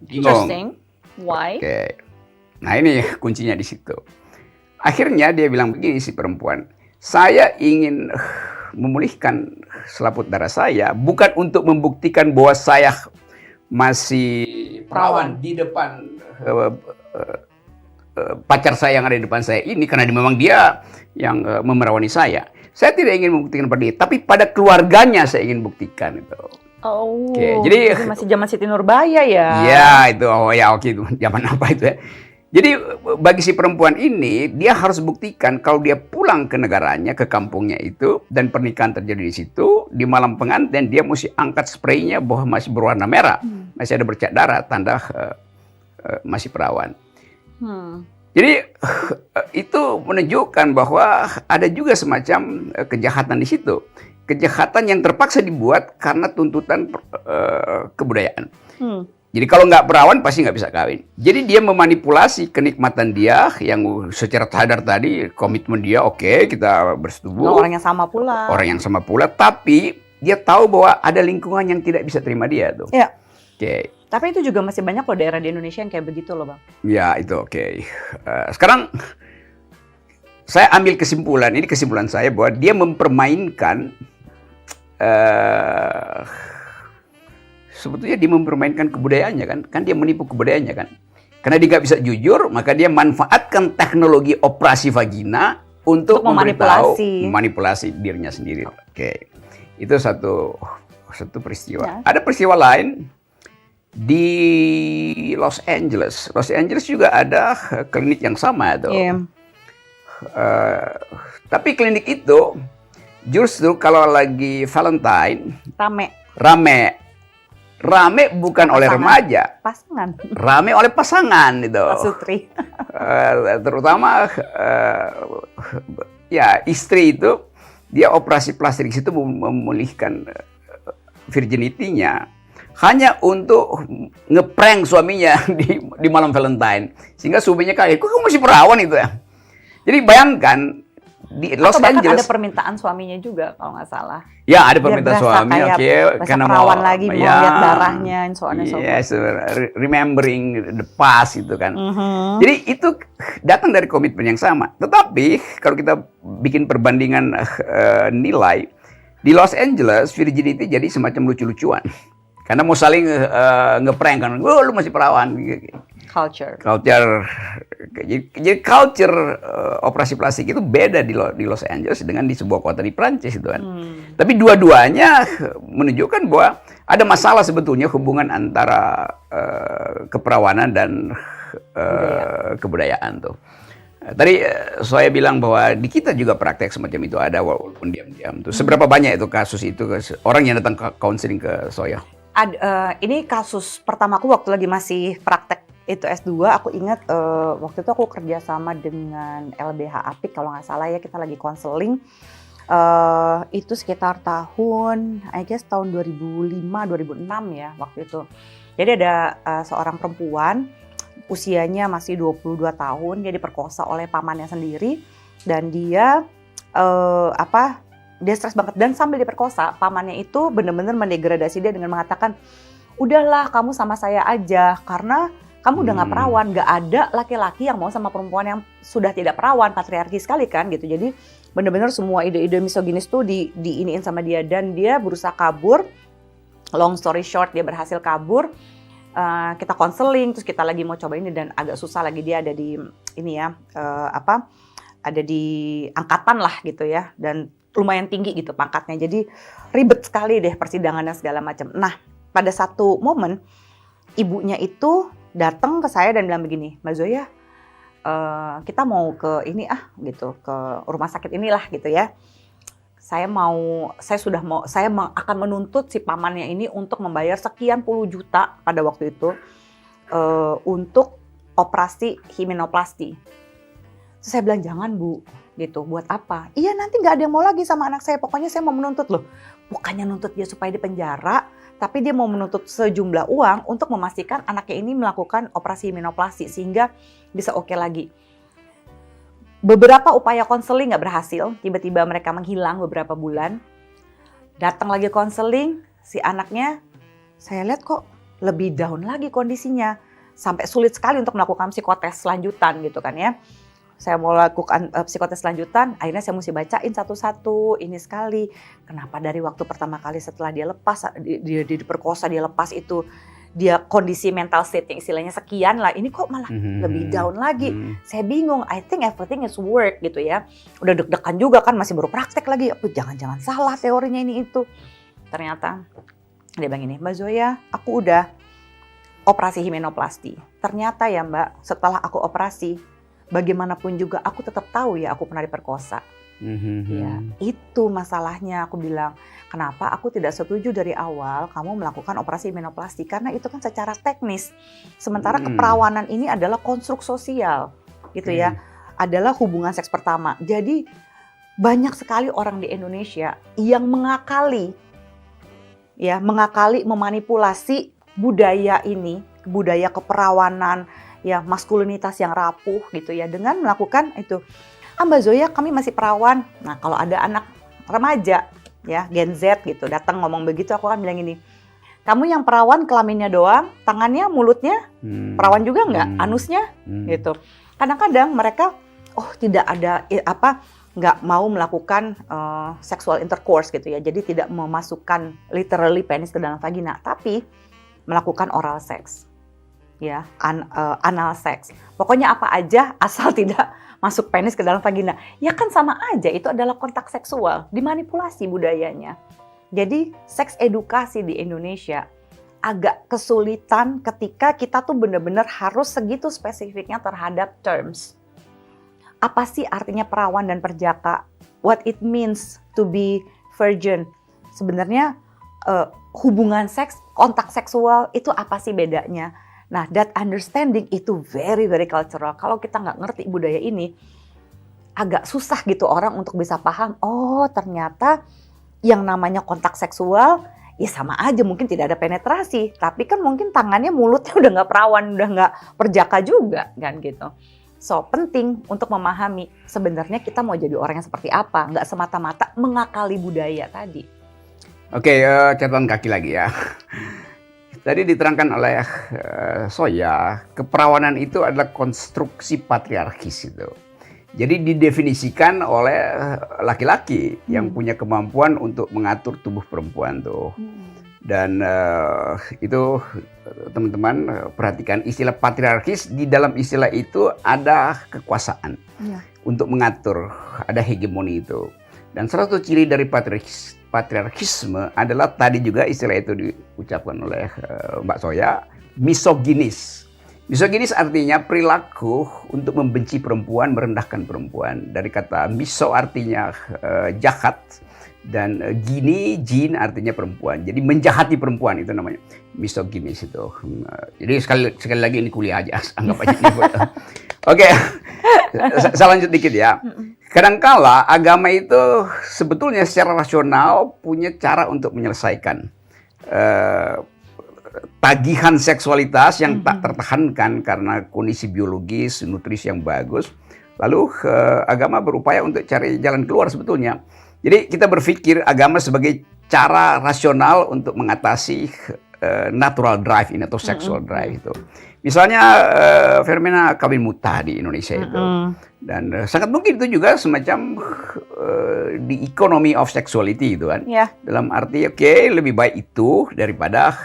Interesting. Why? Oke. Nah ini kuncinya di situ. Akhirnya dia bilang begini si perempuan, saya ingin memulihkan selaput darah saya bukan untuk membuktikan bahwa saya masih perawan di depan pacar saya yang ada di depan saya ini, karena memang dia yang memerawani saya. Saya tidak ingin membuktikan pada dia, tapi pada keluarganya saya ingin buktikan itu. Oh, Oke, jadi masih zaman Siti Nurbaya ya? Ya itu, itu zaman apa itu ya? Jadi bagi si perempuan ini, dia harus buktikan kalau dia pulang ke negaranya, ke kampungnya itu, dan pernikahan terjadi di situ, di malam pengantin dia mesti angkat spraynya bahwa masih berwarna merah, masih ada bercak darah, tanda masih perawan. Jadi itu menunjukkan bahwa ada juga semacam kejahatan di situ. Kejahatan yang terpaksa dibuat karena tuntutan kebudayaan. Jadi kalau nggak perawan pasti nggak bisa kawin. Jadi dia memanipulasi kenikmatan dia yang secara sadar tadi, komitmen dia oke, kita bersetubuh. Orang yang sama pula. Orang yang sama pula, tapi dia tahu bahwa ada lingkungan yang tidak bisa terima dia tuh. Iya. Oke. Tapi itu juga masih banyak loh daerah di Indonesia yang kayak begitu loh, Bang. Ya itu oke. Sekarang saya ambil kesimpulan, ini kesimpulan saya bahwa dia mempermainkan sebetulnya dia mempermainkan kebudayaannya kan dia menipu kebudayaannya kan, karena dia nggak bisa jujur, maka dia manfaatkan teknologi operasi vagina untuk memanipulasi dirinya sendiri. Oke. Itu satu peristiwa. Ya. Ada peristiwa lain di Los Angeles. Los Angeles juga ada klinik yang sama tuh. Yeah. Tapi klinik itu justru kalau lagi Valentine rame bukan oleh remaja, rame oleh pasangan itu. Pasutri. Terutama ya istri itu dia operasi plastik itu memulihkan virginity-nya hanya untuk ngeprank suaminya di malam Valentine, sehingga suaminya kaget, kok kamu masih perawan itu ya. Jadi bayangkan di Los Angeles ada permintaan suaminya juga kalau nggak salah. Ya ada permintaan suami, karena perawan lagi mau lihat darahnya, yes, remembering the past itu kan. Jadi itu datang dari komitmen yang sama. Tetapi kalau kita bikin perbandingan nilai di Los Angeles, virginity jadi semacam lucu-lucuan. Karena mau saling ngeprank kan, lu masih perawan. Culture. Jadi culture operasi plastik itu beda di Los Angeles dengan di sebuah kota di Prancis itu kan. Tapi dua-duanya menunjukkan bahwa ada masalah sebetulnya hubungan antara keperawanan dan kebudayaan tuh. Tadi saya bilang bahwa di kita juga praktek semacam itu ada walaupun diam-diam tuh. Seberapa banyak itu kasus itu orang yang datang ke counseling ke Soya? Ini kasus pertamaku waktu lagi masih praktek itu S2, aku ingat waktu itu aku kerja sama dengan LBH Apik kalau nggak salah ya, kita lagi konseling. Itu sekitar tahun, I guess tahun 2005-2006 ya waktu itu. Jadi ada seorang perempuan, usianya masih 22 tahun, dia diperkosa oleh pamannya sendiri. Dan dia dia stres banget, dan sambil diperkosa, pamannya itu benar-benar mendegradasi dia dengan mengatakan, udahlah kamu sama saya aja, karena kamu udah gak perawan, gak ada laki-laki yang mau sama perempuan yang sudah tidak perawan, patriarki sekali kan gitu. Jadi benar-benar semua ide-ide misoginis tuh diiniin sama dia, dan dia berusaha kabur. Long story short, dia berhasil kabur. Kita konseling, terus kita lagi mau coba ini, dan agak susah lagi, dia ada di ini ya, ada di angkatan lah gitu ya, dan lumayan tinggi gitu pangkatnya, jadi ribet sekali deh persidangannya segala macam. Nah, pada satu momen ibunya itu datang ke saya dan bilang begini, Mbak Zoya, kita mau ke ini gitu, ke rumah sakit inilah gitu ya. Saya akan menuntut si pamannya ini untuk membayar sekian puluh juta pada waktu itu untuk operasi himenoplasti. Terus saya bilang, jangan Bu, gitu, buat apa? Iya, nanti nggak ada yang mau lagi sama anak saya, pokoknya saya mau menuntut loh. Bukannya nuntut dia supaya dipenjara, tapi dia mau menuntut sejumlah uang untuk memastikan anaknya ini melakukan operasi himenoplasti sehingga bisa oke lagi. Beberapa upaya konseling nggak berhasil, tiba-tiba mereka menghilang beberapa bulan. Datang lagi konseling, si anaknya saya lihat kok lebih down lagi kondisinya, sampai sulit sekali untuk melakukan psikotes lanjutan gitu kan ya. Saya mau lakukan psikotes lanjutan, akhirnya saya mesti bacain satu-satu, ini sekali. Kenapa dari waktu pertama kali setelah dia lepas, dia diperkosa, dia lepas itu, dia kondisi mental state yang istilahnya sekian lah, ini kok malah lebih down lagi. Saya bingung, I think everything is work gitu ya. Udah deg-degan juga kan, masih baru praktek lagi, jangan-jangan salah teorinya ini itu. Ternyata, dia bilang ini, Mbak Zoya, aku udah operasi himenoplasti. Ternyata ya Mbak, setelah aku operasi, bagaimanapun juga aku tetap tahu ya aku pernah diperkosa. Ya, itu masalahnya aku bilang. Kenapa aku tidak setuju dari awal kamu melakukan operasi menoplasti, karena itu kan secara teknis. Sementara keperawanan ini adalah konstruk sosial, gitu ya. Adalah hubungan seks pertama. Jadi banyak sekali orang di Indonesia yang mengakali memanipulasi budaya ini, budaya keperawanan, ya maskulinitas yang rapuh gitu ya, dengan melakukan itu. Mbak Zoya, kami masih perawan. Nah, kalau ada anak remaja, ya Gen Z gitu, datang ngomong begitu, aku akan bilang ini, kamu yang perawan kelaminnya doang, tangannya, mulutnya, perawan juga nggak? Anusnya, gitu. Kadang-kadang mereka, tidak ada nggak mau melakukan sexual intercourse gitu ya, jadi tidak memasukkan literally penis ke dalam vagina, tapi melakukan oral sex, ya, anal sex. Pokoknya apa aja asal tidak masuk penis ke dalam vagina. Ya kan sama aja, itu adalah kontak seksual, dimanipulasi budayanya. Jadi seks edukasi di Indonesia agak kesulitan ketika kita tuh benar-benar harus segitu spesifiknya terhadap terms. Apa sih artinya perawan dan perjaka? What it means to be virgin? Sebenarnya hubungan seks, kontak seksual itu apa sih bedanya? Nah, that understanding itu very, very cultural. Kalau kita nggak ngerti budaya ini, agak susah gitu orang untuk bisa paham, ternyata yang namanya kontak seksual, ya sama aja, mungkin tidak ada penetrasi. Tapi kan mungkin tangannya, mulutnya udah nggak perawan, udah nggak perjaka juga, kan gitu. So, penting untuk memahami sebenarnya kita mau jadi orang yang seperti apa, nggak semata-mata mengakali budaya tadi. Oke, catatan kaki lagi ya. Tadi diterangkan oleh Zoya, keperawanan itu adalah konstruksi patriarkis itu. Jadi didefinisikan oleh laki-laki yang punya kemampuan untuk mengatur tubuh perempuan tuh. Dan itu teman-teman perhatikan istilah patriarkis, di dalam istilah itu ada kekuasaan untuk mengatur, ada hegemoni itu. Dan salah satu ciri dari patriarkisme adalah tadi juga istilah itu diucapkan oleh Mbak Zoya, misoginis. Misoginis artinya perilaku untuk membenci perempuan, merendahkan perempuan. Dari kata miso artinya jahat, dan jin artinya perempuan. Jadi menjahati perempuan, itu namanya misoginis itu. Jadi sekali lagi ini kuliah aja, anggap aja ini. Oke, saya lanjut dikit ya. Kadangkala agama itu sebetulnya secara rasional punya cara untuk menyelesaikan tagihan seksualitas yang tak tertahankan karena kondisi biologis, nutrisi yang bagus. Lalu agama berupaya untuk cari jalan keluar sebetulnya. Jadi kita berpikir agama sebagai cara rasional untuk mengatasi natural drive ini atau sexual drive itu. Misalnya fenomena kawin muta di Indonesia itu. Dan sangat mungkin itu juga semacam the economy of sexuality itu kan. Dalam arti lebih baik itu daripada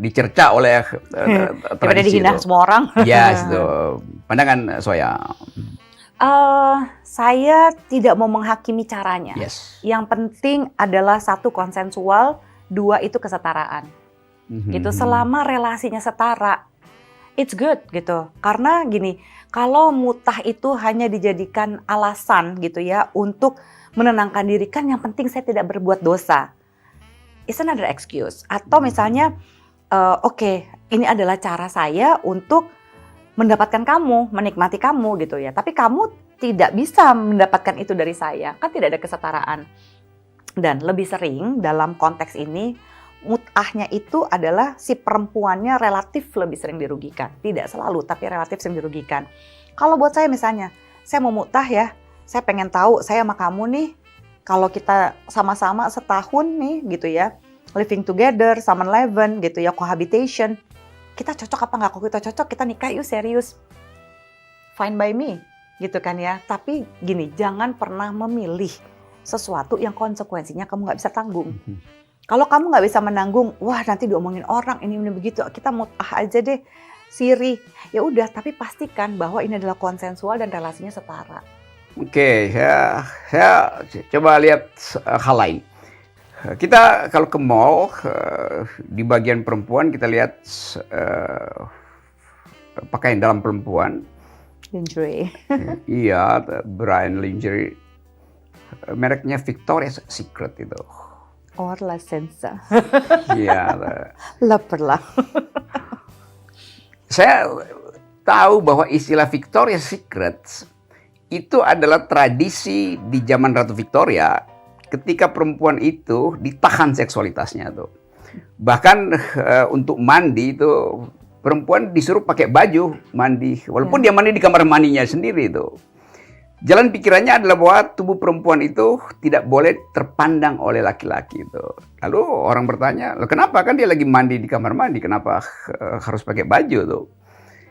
dicerca oleh daripada dihina semua orang. Yes, itu. Pandangan Zoya. Saya tidak mau menghakimi caranya. Yang penting adalah satu konsensual, dua itu kesetaraan. Gitu, selama relasinya setara, it's good gitu. Karena gini, kalau mutah itu hanya dijadikan alasan gitu ya untuk menenangkan diri, kan yang penting saya tidak berbuat dosa. It's another excuse. Atau misalnya, ini adalah cara saya untuk mendapatkan kamu, menikmati kamu gitu ya. Tapi kamu tidak bisa mendapatkan itu dari saya, kan tidak ada kesetaraan. Dan lebih sering dalam konteks ini, mutahnya itu adalah si perempuannya relatif lebih sering dirugikan. Tidak selalu, tapi relatif sering dirugikan. Kalau buat saya misalnya, saya mau mutah ya, saya pengen tahu saya sama kamu nih, kalau kita sama-sama setahun nih gitu ya, living together, sama 11 gitu ya, cohabitation, kita cocok apa nggak? Kalau kita cocok, kita nikah yuk serius. Fine by me, gitu kan ya. Tapi gini, jangan pernah memilih sesuatu yang konsekuensinya kamu nggak bisa tanggung. Kalau kamu nggak bisa menanggung, wah nanti diomongin orang ini begitu, kita mutah aja deh, siri. Ya udah, tapi pastikan bahwa ini adalah konsensual dan relasinya setara. Oke, saya coba lihat hal lain. Kita kalau ke mall, di bagian perempuan kita lihat pakaian dalam perempuan. Lingerie. Iya, brand lingerie. mereknya Victoria's Secret itu. Or la senza. Iya. Laperlah. Saya tahu bahwa istilah Victoria's Secret itu adalah tradisi di zaman Ratu Victoria ketika perempuan itu ditahan seksualitasnya tuh. Bahkan untuk mandi itu perempuan disuruh pakai baju mandi, walaupun dia mandi di kamar mandinya sendiri itu. Jalan pikirannya adalah bahwa tubuh perempuan itu tidak boleh terpandang oleh laki-laki itu. Lalu orang bertanya, loh kenapa, kan dia lagi mandi di kamar mandi, kenapa harus pakai baju tuh?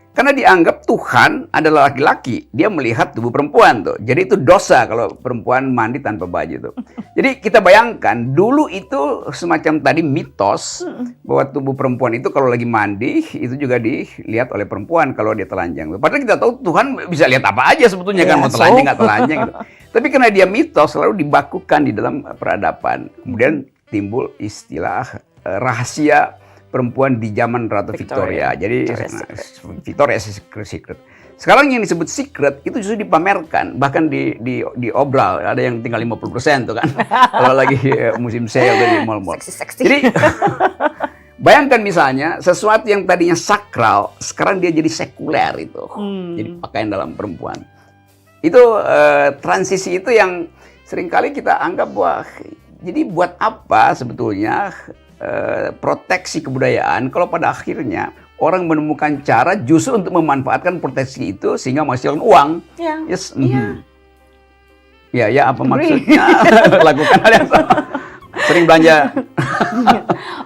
Karena dianggap Tuhan adalah laki-laki, dia melihat tubuh perempuan tuh. Jadi itu dosa kalau perempuan mandi tanpa baju tuh. Jadi kita bayangkan dulu itu semacam tadi mitos bahwa tubuh perempuan itu kalau lagi mandi itu juga dilihat oleh perempuan kalau dia telanjang. Padahal kita tahu Tuhan bisa lihat apa aja sebetulnya kan, mau telanjang nggak telanjang gitu. Tapi karena dia mitos selalu dibakukan di dalam peradaban. Kemudian timbul istilah rahasia perempuan di zaman Ratu Victoria. Jadi Victoria's Secret. Sekarang yang disebut secret itu justru dipamerkan, bahkan diobral. Ada yang tinggal 50% tuh kan. Kalau lagi musim sale di mall-mall. Seksi. Jadi bayangkan misalnya sesuatu yang tadinya sakral sekarang dia jadi sekuler itu. Jadi pakaian dalam perempuan. Itu transisi itu yang seringkali kita anggap bahwa jadi buat apa sebetulnya proteksi kebudayaan kalau pada akhirnya orang menemukan cara justru untuk memanfaatkan proteksi itu sehingga menghasilkan uang. Yes. Ya, apa maksudnya? Lakukan hal yang sama. Sering belanja.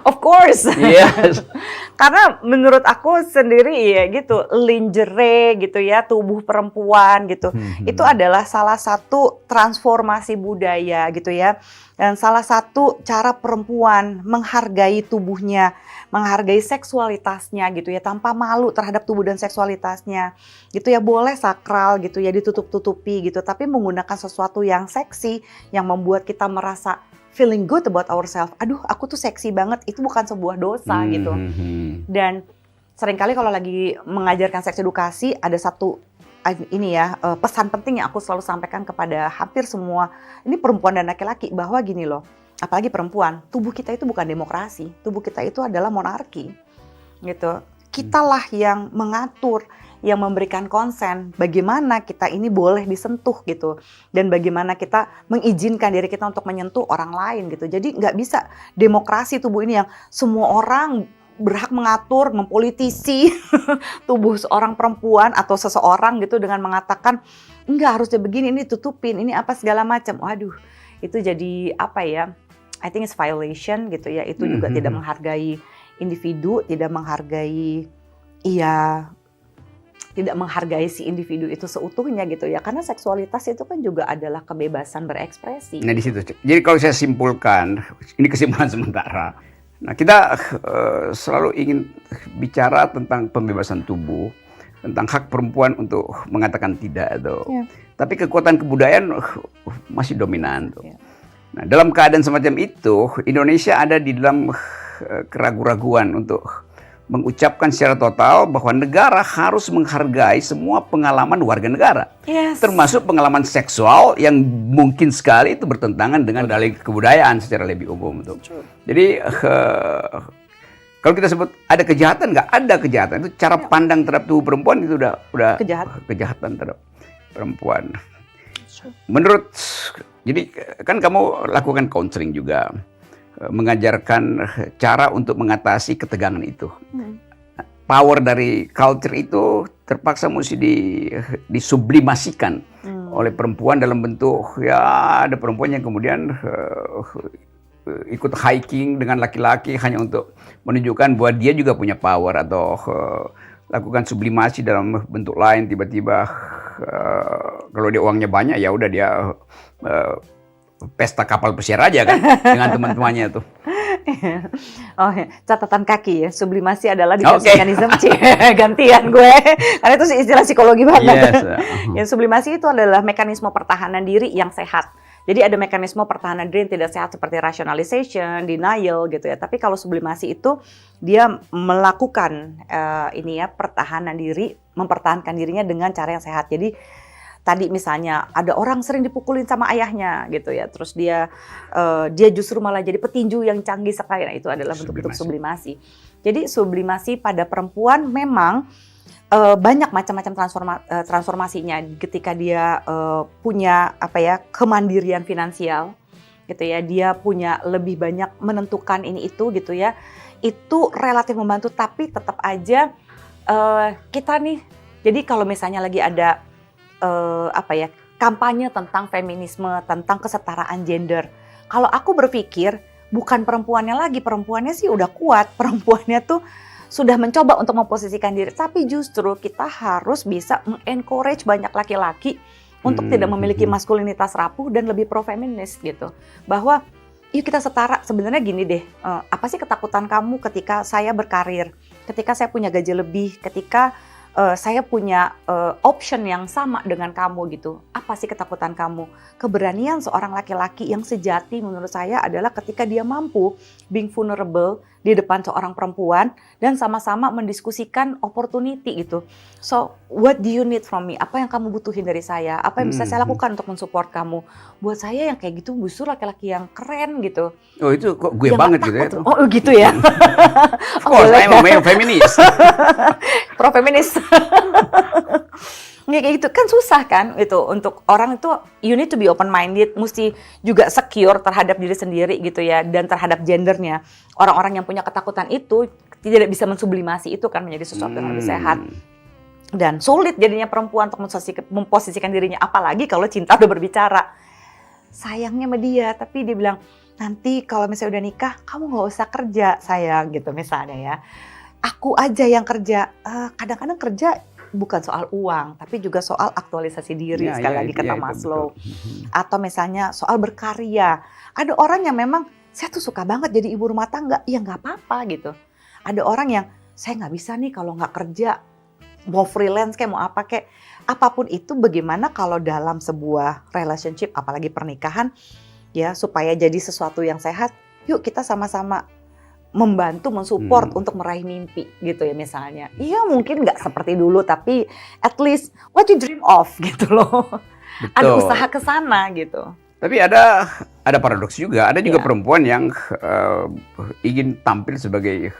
Of course. Yes. Karena menurut aku sendiri ya gitu, lingerie gitu ya, tubuh perempuan gitu. Itu adalah salah satu transformasi budaya gitu ya. Dan salah satu cara perempuan menghargai tubuhnya, menghargai seksualitasnya gitu ya, tanpa malu terhadap tubuh dan seksualitasnya. Gitu ya, boleh sakral gitu ya, ditutup-tutupi gitu, tapi menggunakan sesuatu yang seksi yang membuat kita merasa feeling good about ourselves. Aduh, aku tuh seksi banget. Itu bukan sebuah dosa gitu. Dan seringkali kalau lagi mengajarkan seks edukasi, ada satu ini ya pesan penting yang aku selalu sampaikan kepada hampir semua ini perempuan dan laki-laki, bahwa gini loh, apalagi perempuan, tubuh kita itu bukan demokrasi, tubuh kita itu adalah monarki gitu. Kitalah yang mengatur, yang memberikan konsen bagaimana kita ini boleh disentuh gitu, dan bagaimana kita mengizinkan diri kita untuk menyentuh orang lain gitu. Jadi nggak bisa demokrasi tubuh ini yang semua orang berhak mengatur, mempolitisi tubuh seorang perempuan atau seseorang gitu dengan mengatakan enggak harusnya begini, ini tutupin, ini apa segala macam. Waduh, itu jadi apa ya? I think it's violation gitu ya. Itu juga tidak menghargai individu, tidak menghargai tidak menghargai si individu itu seutuhnya gitu ya. Karena seksualitas itu kan juga adalah kebebasan berekspresi. Nah di situ. Jadi kalau saya simpulkan, ini kesimpulan sementara. Nah kita selalu ingin bicara tentang pembebasan tubuh, tentang hak perempuan untuk mengatakan tidak tuh. Tapi kekuatan kebudayaan masih dominan tuh. Nah dalam keadaan semacam itu, Indonesia ada di dalam keraguan-raguan untuk mengucapkan secara total bahwa negara harus menghargai semua pengalaman warga negara, termasuk pengalaman seksual yang mungkin sekali itu bertentangan dengan dalil kebudayaan secara lebih umum tuh. Jadi kalau kita sebut ada kejahatan, nggak ada kejahatan, itu cara pandang terhadap tubuh perempuan itu udah kejahatan terhadap perempuan. Menurut, jadi kan kamu lakukan counseling juga, mengajarkan cara untuk mengatasi ketegangan itu. Power dari culture itu terpaksa mesti disublimasikan oleh perempuan dalam bentuk ya ada perempuan yang kemudian ikut hiking dengan laki-laki hanya untuk menunjukkan bahwa dia juga punya power, atau lakukan sublimasi dalam bentuk lain, tiba-tiba kalau dia uangnya banyak ya udah dia pesta kapal pesiar aja kan dengan teman-temannya tuh. Oh ya, catatan kaki ya, sublimasi adalah defense mechanism. Gantian gue, karena itu istilah psikologi banget. Ya, sublimasi itu adalah mekanisme pertahanan diri yang sehat. Jadi ada mekanisme pertahanan diri yang tidak sehat seperti rationalization, denial gitu ya. Tapi kalau sublimasi itu dia melakukan pertahanan diri, mempertahankan dirinya dengan cara yang sehat. Jadi tadi misalnya ada orang sering dipukulin sama ayahnya gitu ya, terus dia justru malah jadi petinju yang canggih sekali. Nah, itu adalah bentuk-bentuk sublimasi. Jadi sublimasi pada perempuan memang banyak macam-macam transformasinya ketika dia punya kemandirian finansial gitu ya, dia punya lebih banyak menentukan ini itu gitu ya, itu relatif membantu. Tapi tetap aja kita nih, jadi kalau misalnya lagi ada kampanye tentang feminisme, tentang kesetaraan gender, kalau aku berpikir bukan perempuannya lagi, perempuannya sih udah kuat, perempuannya tuh sudah mencoba untuk memposisikan diri, tapi justru kita harus bisa encourage banyak laki-laki untuk tidak memiliki maskulinitas rapuh dan lebih pro-feminis gitu. Bahwa yuk kita setara. Sebenarnya gini deh, apa sih ketakutan kamu ketika saya berkarir, ketika saya punya gaji lebih, ketika saya punya option yang sama dengan kamu gitu. Apa sih ketakutan kamu? Keberanian seorang laki-laki yang sejati menurut saya adalah ketika dia mampu being vulnerable di depan seorang perempuan dan sama-sama mendiskusikan opportunity gitu. So, what do you need from me? Apa yang kamu butuhin dari saya? Apa yang bisa saya lakukan untuk mensupport kamu? Buat saya yang kayak gitu justru laki-laki yang keren gitu. Oh, itu kok gue banget gitu ya. Oh, gitu ya. Of course, I'm a male feminist. Pro-feminis. Nggak kayak gitu kan susah kan itu untuk orang itu, you need to be open minded, mesti juga secure terhadap diri sendiri gitu ya, dan terhadap gendernya. Orang-orang yang punya ketakutan itu tidak bisa mensublimasi itu kan menjadi sesuatu yang lebih sehat. Dan sulit jadinya perempuan untuk memposisikan dirinya, apalagi kalau cinta udah berbicara. Sayangnya sama dia, tapi dia bilang, nanti kalau misalnya udah nikah, kamu nggak usah kerja sayang gitu misalnya ya. Aku aja yang kerja. Kadang-kadang kerja bukan soal uang, tapi juga soal aktualisasi diri, sekali lagi kata Maslow. Atau misalnya soal berkarya. Ada orang yang memang, saya tuh suka banget jadi ibu rumah tangga, ya nggak apa-apa gitu. Ada orang yang, saya nggak bisa nih kalau nggak kerja, mau freelance kayak mau apa kayak. Apapun itu, bagaimana kalau dalam sebuah relationship, apalagi pernikahan, ya supaya jadi sesuatu yang sehat, yuk kita sama-sama membantu, mensupport untuk meraih mimpi gitu ya misalnya. Iya mungkin nggak seperti dulu, tapi at least what you dream of gitu loh. Betul. Ada usaha ke sana gitu. Tapi ada paradoks juga, ada juga perempuan yang ingin tampil sebagai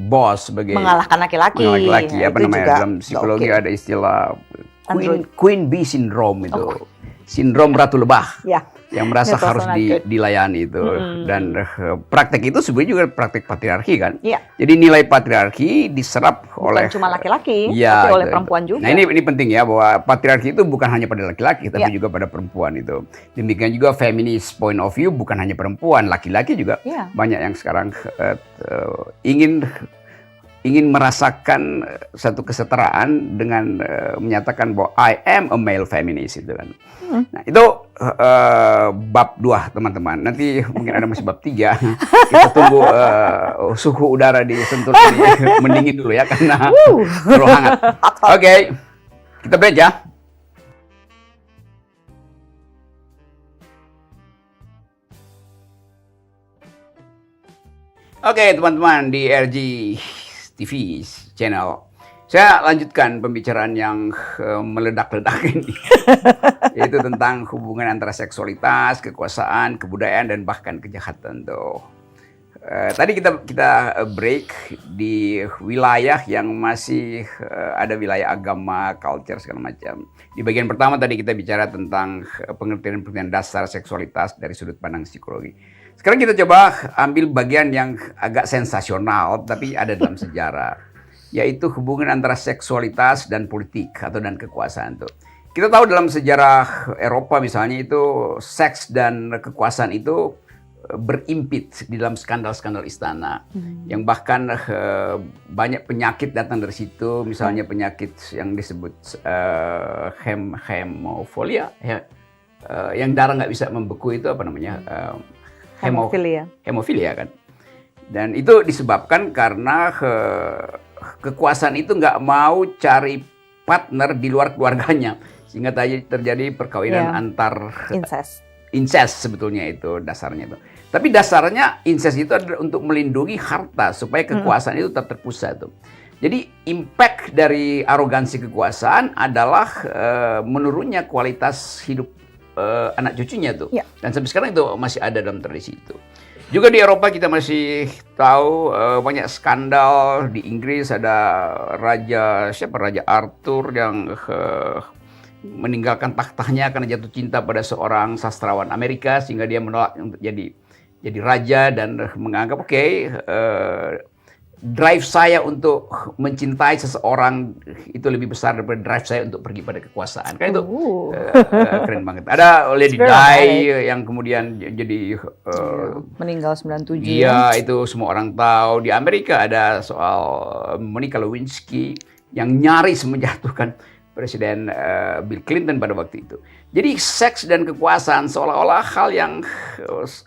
bos, sebagai mengalahkan laki-laki. Apa namanya dalam psikologi ada istilah Queen Bee Syndrome itu. Sindrom Ratu Lebah. Ya. Yang merasa harus dilayani itu. Dan praktek itu sebenarnya juga praktek patriarki kan. Ya. Jadi nilai patriarki diserap oleh cuma laki-laki, tapi oleh perempuan juga. Nah ini penting ya, bahwa patriarki itu bukan hanya pada laki-laki, tapi juga pada perempuan itu. Demikian juga feminist point of view bukan hanya perempuan, laki-laki juga banyak yang sekarang ingin merasakan satu kesetaraan dengan menyatakan bahwa I am a male feminist itu kan. Nah itu bab 2 teman-teman. Nanti mungkin ada masih bab 3. Kita tunggu suhu udara di Sentul ini mendingin dulu ya karena terlalu hangat. Oke, kita break ya. Oke teman-teman di RG TV channel. Saya lanjutkan pembicaraan yang meledak-ledak ini. Yaitu tentang hubungan antara seksualitas, kekuasaan, kebudayaan, dan bahkan kejahatan tuh. Tadi kita break di wilayah yang masih ada wilayah agama, culture, segala macam. Di bagian pertama tadi kita bicara tentang pengertian dasar seksualitas dari sudut pandang psikologi. Sekarang kita coba ambil bagian yang agak sensasional, tapi ada dalam sejarah. Yaitu hubungan antara seksualitas dan politik atau dan kekuasaan tuh. Kita tahu dalam sejarah Eropa misalnya itu seks dan kekuasaan itu berimpit di dalam skandal-skandal istana. Yang bahkan banyak penyakit datang dari situ, misalnya penyakit yang disebut hemofilia, yang darah nggak bisa membeku itu apa namanya? Hemofilia kan. Dan itu disebabkan karena kekuasaan itu nggak mau cari partner di luar keluarganya, sehingga terjadi perkawinan antar incest sebetulnya itu dasarnya itu. Tapi dasarnya incest itu adalah untuk melindungi harta supaya kekuasaan itu tetap terpusat tuh. Jadi impact dari arogansi kekuasaan adalah menurunnya kualitas hidup anak cucunya tuh. Ya. Dan sampai sekarang itu masih ada dalam tradisi itu. Juga di Eropa kita masih tahu banyak skandal. Di Inggris ada Raja Arthur yang meninggalkan tahtanya karena jatuh cinta pada seorang sastrawan Amerika sehingga dia menolak untuk jadi raja dan menganggap drive saya untuk mencintai seseorang itu lebih besar daripada drive saya untuk pergi pada kekuasaan. Kan itu keren banget. Ada Lady Di yang kemudian jadi meninggal 97. Iya, itu semua orang tahu. Di Amerika ada soal Monica Lewinsky yang nyaris menjatuhkan Presiden Bill Clinton pada waktu itu. Jadi seks dan kekuasaan seolah-olah hal yang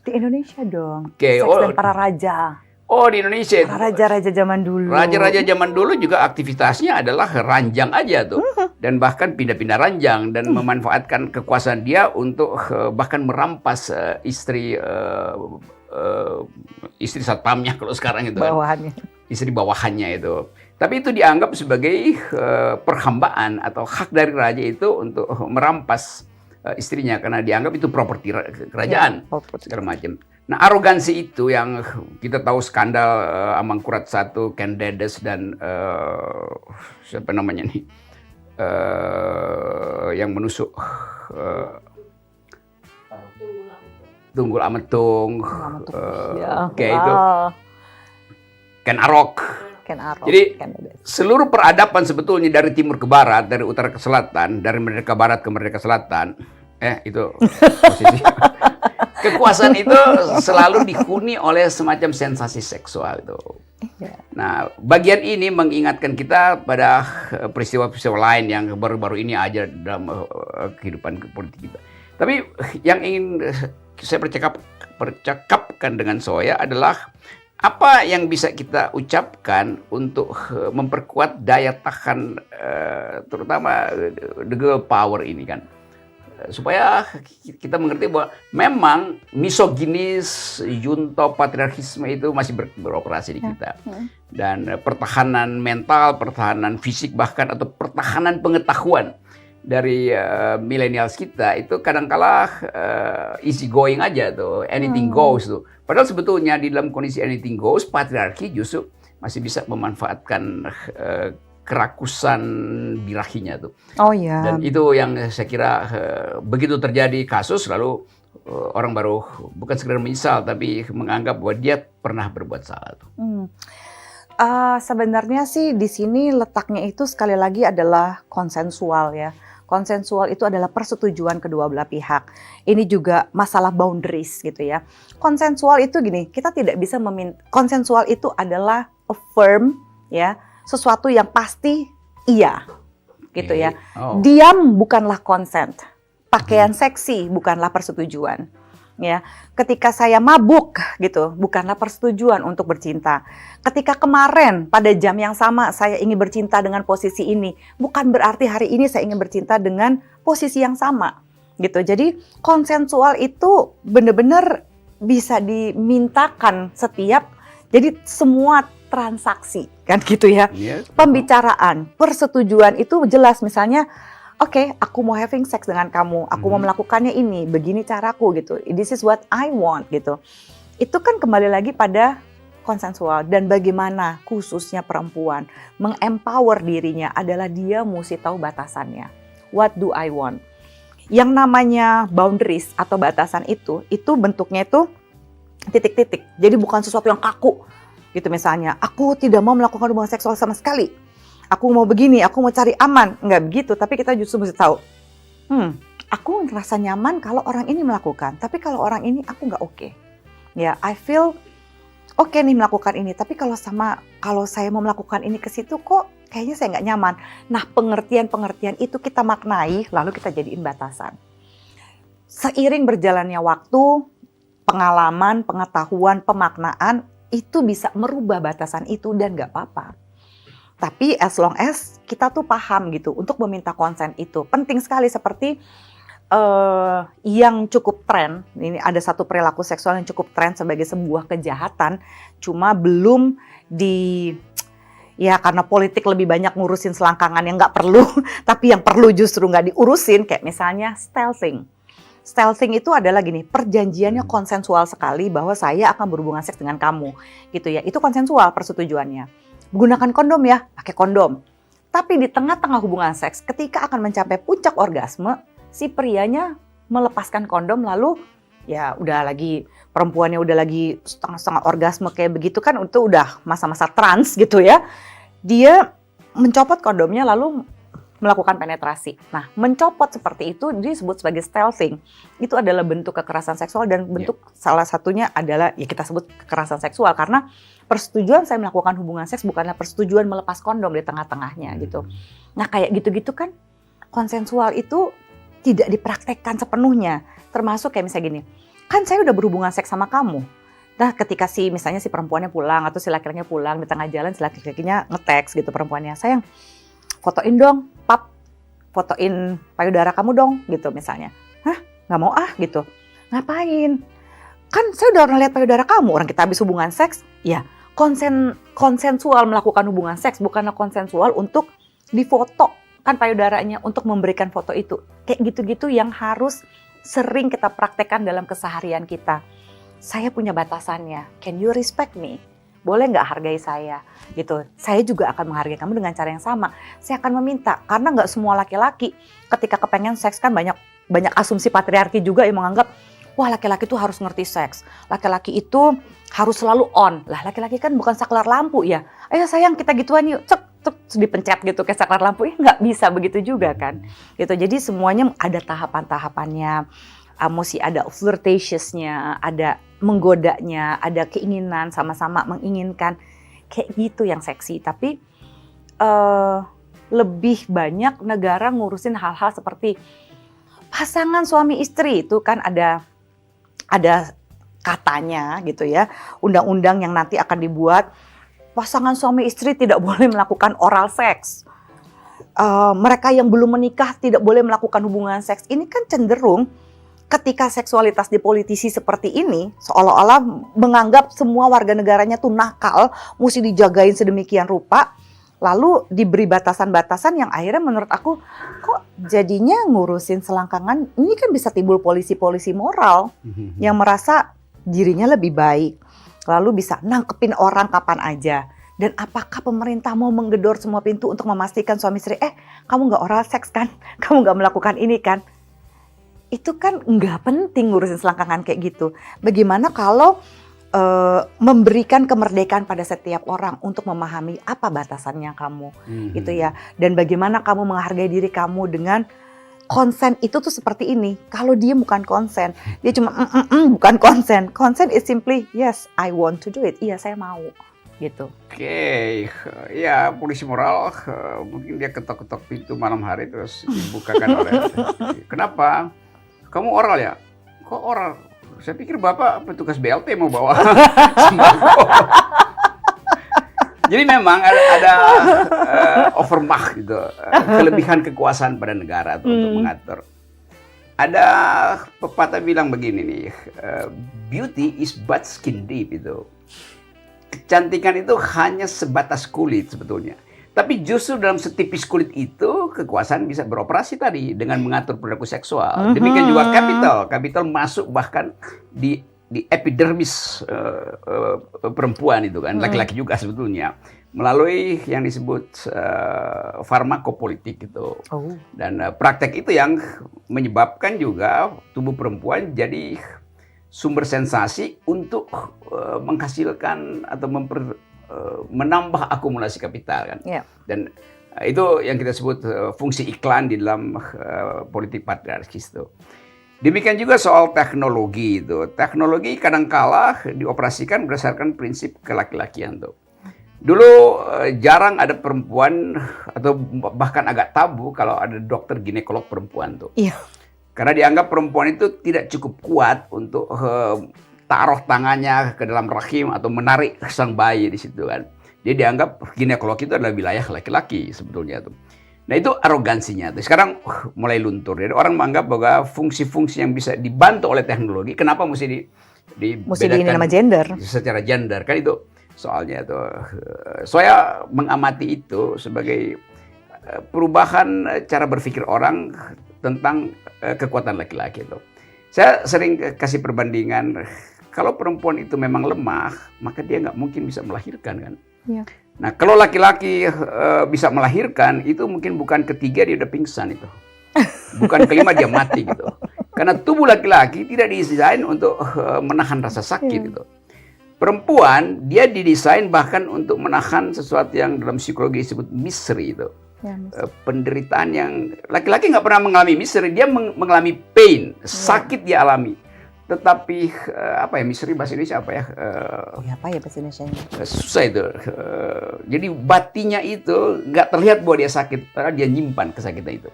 di Indonesia dong. Seks dan para raja. Oh, di Indonesia itu. Raja-raja zaman dulu. Raja-raja zaman dulu juga aktivitasnya adalah ranjang aja tuh. Dan bahkan pindah-pindah ranjang dan memanfaatkan kekuasaan dia untuk bahkan merampas istri satpamnya kalau sekarang itu. Bawahannya. Istri bawahannya itu. Tapi itu dianggap sebagai perhambaan atau hak dari raja itu untuk merampas istrinya karena dianggap itu properti kerajaan, segala macam. Nah, arogansi itu yang kita tahu skandal Amangkurat I, Ken Dedes dan siapa namanya nih yang menusuk Tunggul Ametung, itu Ken Arok. Jadi seluruh peradaban sebetulnya dari timur ke barat, dari utara ke selatan, dari merdeka barat ke merdeka selatan, itu posisi. Kekuasaan itu selalu dihuni oleh semacam sensasi seksual itu. Nah, bagian ini mengingatkan kita pada peristiwa-peristiwa lain yang baru-baru ini aja dalam kehidupan politik kita. Tapi yang ingin saya percakapkan dengan Zoya adalah apa yang bisa kita ucapkan untuk memperkuat daya tahan terutama the girl power ini kan. Supaya kita mengerti bahwa memang misoginis, junto patriarkisme itu masih beroperasi di kita. Dan pertahanan mental, pertahanan fisik bahkan atau pertahanan pengetahuan dari millennials kita itu kadang-kala easy going aja tuh, anything goes tuh. Padahal sebetulnya di dalam kondisi anything goes, patriarki justru masih bisa memanfaatkan kerakusan birahinya tuh. Oh iya. Dan itu yang saya kira begitu terjadi kasus lalu orang baru bukan sekedar menyesal tapi menganggap bahwa dia pernah berbuat salah tuh. Sebenarnya sih di sini letaknya itu sekali lagi adalah konsensual ya. Konsensual itu adalah persetujuan kedua belah pihak. Ini juga masalah boundaries gitu ya. Konsensual itu gini, kita tidak bisa konsensual itu adalah affirm ya, sesuatu yang pasti iya gitu ya. Diam bukanlah consent. Pakaian seksi bukanlah persetujuan. Ya, ketika saya mabuk gitu, bukanlah persetujuan untuk bercinta. Ketika kemarin pada jam yang sama saya ingin bercinta dengan posisi ini, bukan berarti hari ini saya ingin bercinta dengan posisi yang sama, gitu. Jadi konsensual itu benar-benar bisa dimintakan setiap, jadi semua transaksi kan gitu ya. Pembicaraan, persetujuan itu jelas misalnya. Oke, aku mau having sex dengan kamu, aku mau melakukannya ini, begini caraku gitu. This is what I want gitu. Itu kan kembali lagi pada konsensual dan bagaimana khususnya perempuan mengempower dirinya adalah dia mesti tahu batasannya. What do I want? Yang namanya boundaries atau batasan itu bentuknya itu titik-titik. Jadi bukan sesuatu yang kaku gitu misalnya. Aku tidak mau melakukan hubungan seksual sama sekali. Aku mau begini, aku mau cari aman. Enggak begitu, tapi kita justru mesti tahu. Aku ngerasa nyaman kalau orang ini melakukan, tapi kalau orang ini aku nggak oke. Ya, I feel oke nih melakukan ini, tapi kalau saya mau melakukan ini ke situ kok kayaknya saya nggak nyaman. Nah, pengertian itu kita maknai, lalu kita jadiin batasan. Seiring berjalannya waktu, pengalaman, pengetahuan, pemaknaan, itu bisa merubah batasan itu dan nggak apa-apa. Tapi as long as kita tuh paham gitu untuk meminta konsen itu. Penting sekali seperti yang cukup tren. Ini ada satu perilaku seksual yang cukup tren sebagai sebuah kejahatan. Cuma belum Ya karena politik lebih banyak ngurusin selangkangan yang nggak perlu, tapi yang perlu justru nggak diurusin, kayak misalnya stealthing. Stealthing itu adalah gini, perjanjiannya konsensual sekali bahwa saya akan berhubungan seks dengan kamu, gitu ya. Itu konsensual persetujuannya. Gunakan kondom ya, pakai kondom. Tapi di tengah-tengah hubungan seks, ketika akan mencapai puncak orgasme, si prianya melepaskan kondom lalu ya udah lagi perempuannya udah lagi setengah-setengah orgasme kayak begitu kan, itu udah masa-masa trans gitu ya. Dia mencopot kondomnya lalu melakukan penetrasi. Nah, mencopot seperti itu disebut sebagai stealthing. Itu adalah bentuk kekerasan seksual dan bentuk salah satunya adalah ya kita sebut kekerasan seksual karena persetujuan saya melakukan hubungan seks bukanlah persetujuan melepas kondom di tengah-tengahnya gitu. Nah, kayak gitu-gitu kan konsensual itu tidak dipraktekkan sepenuhnya. Termasuk kayak misalnya gini, kan saya udah berhubungan seks sama kamu. Nah, ketika misalnya si perempuannya pulang atau si laki-lakinya pulang di tengah jalan, si laki-lakinya nge-text gitu perempuannya, sayang, fotoin dong, pap, fotoin payudara kamu dong, gitu misalnya. Hah, nggak mau ah, gitu. Ngapain? Kan saya udah pernah lihat payudara kamu, orang kita habis hubungan seks, ya konsensual melakukan hubungan seks, bukanlah konsensual untuk difoto kan payudaranya, untuk memberikan foto itu. Kayak gitu-gitu yang harus sering kita praktekkan dalam keseharian kita. Saya punya batasannya, can you respect me? Boleh nggak hargai saya? Gitu. Saya juga akan menghargai kamu dengan cara yang sama. Saya akan meminta, karena nggak semua laki-laki ketika kepengen seks kan banyak asumsi patriarki juga yang menganggap, wah laki-laki itu harus ngerti seks. Laki-laki itu harus selalu on. Lah laki-laki kan bukan saklar lampu ya. Ayo sayang kita gituan yuk, cek dipencet gitu kayak saklar lampu. Nggak bisa begitu juga kan. Gitu. Jadi semuanya ada tahapan-tahapannya. Mesti ada flirtatiousnya, ada menggodanya, ada keinginan, sama-sama menginginkan. Kayak gitu yang seksi. Tapi lebih banyak negara ngurusin hal-hal seperti pasangan suami istri itu kan ada katanya gitu ya, undang-undang yang nanti akan dibuat, pasangan suami istri tidak boleh melakukan oral seks. Mereka yang belum menikah tidak boleh melakukan hubungan seks. Ini kan cenderung ketika seksualitas dipolitisi seperti ini, seolah-olah menganggap semua warga negaranya tuh nakal, mesti dijagain sedemikian rupa, lalu diberi batasan-batasan yang akhirnya menurut aku, kok jadinya ngurusin selangkangan, ini kan bisa timbul polisi-polisi moral yang merasa dirinya lebih baik, lalu bisa nangkepin orang kapan aja. Dan apakah pemerintah mau menggedor semua pintu untuk memastikan suami istri, kamu nggak oral seks kan, kamu nggak melakukan ini kan? Itu kan nggak penting ngurusin selangkangan kayak gitu. Bagaimana kalau memberikan kemerdekaan pada setiap orang untuk memahami apa batasannya kamu, gitu ya. Dan bagaimana kamu menghargai diri kamu dengan konsen itu tuh seperti ini. Kalau dia bukan konsen, dia cuma bukan konsen. Konsen is simply yes, I want to do it. Iya, saya mau, gitu. Oke, ya polisi moral mungkin dia ketok-ketok pintu malam hari terus dibukakan oleh. Kenapa? Kamu oral ya? Kok oral? Saya pikir Bapak petugas BLT mau bawa sembako. Jadi memang ada overmach gitu, kelebihan kekuasaan pada negara untuk mengatur. Ada pepatah bilang begini nih, beauty is but skin deep itu. Kecantikan itu hanya sebatas kulit sebetulnya. Tapi justru dalam setipis kulit itu kekuasaan bisa beroperasi tadi dengan mengatur perilaku seksual. Demikian juga kapital masuk bahkan di epidermis perempuan itu kan, laki-laki juga sebetulnya melalui yang disebut farmakopolitik itu. Dan praktek itu yang menyebabkan juga tubuh perempuan jadi sumber sensasi untuk menghasilkan atau menambah akumulasi kapital kan. Dan itu yang kita sebut fungsi iklan di dalam politik patriarkis itu. Demikian juga soal teknologi itu. Teknologi kadangkala dioperasikan berdasarkan prinsip kelaki-lakian tuh. Dulu jarang ada perempuan atau bahkan agak tabu kalau ada dokter ginekolog perempuan tuh. Karena dianggap perempuan itu tidak cukup kuat untuk taruh tangannya ke dalam rahim atau menarik sang bayi di situ kan. Dia dianggap ginekolog itu adalah wilayah laki-laki sebetulnya tuh. Nah itu arogansinya tuh. Sekarang mulai luntur. Jadi orang menganggap bahwa fungsi-fungsi yang bisa dibantu oleh teknologi, kenapa mesti dibedakan nama gender? Secara gender kan itu soalnya itu. Saya mengamati itu sebagai perubahan cara berpikir orang tentang kekuatan laki-laki itu. Saya sering kasih perbandingan, kalau perempuan itu memang lemah, maka dia nggak mungkin bisa melahirkan kan. Ya. Nah kalau laki-laki bisa melahirkan, itu mungkin bukan ketiga dia udah pingsan itu. Bukan kelima dia mati gitu. Karena tubuh laki-laki tidak didesain untuk menahan rasa sakit gitu. Perempuan dia didesain bahkan untuk menahan sesuatu yang dalam psikologi disebut misery itu. Ya, Penderitaan yang laki-laki nggak pernah mengalami misery, dia mengalami pain, sakit dia alami. Tetapi apa ya misery bahasa Indonesia apa ya? Apa ya bahasa Indonesia-nya? Susah itu. Jadi batinnya itu nggak terlihat bahwa dia sakit, karena dia nyimpan kesakitan itu.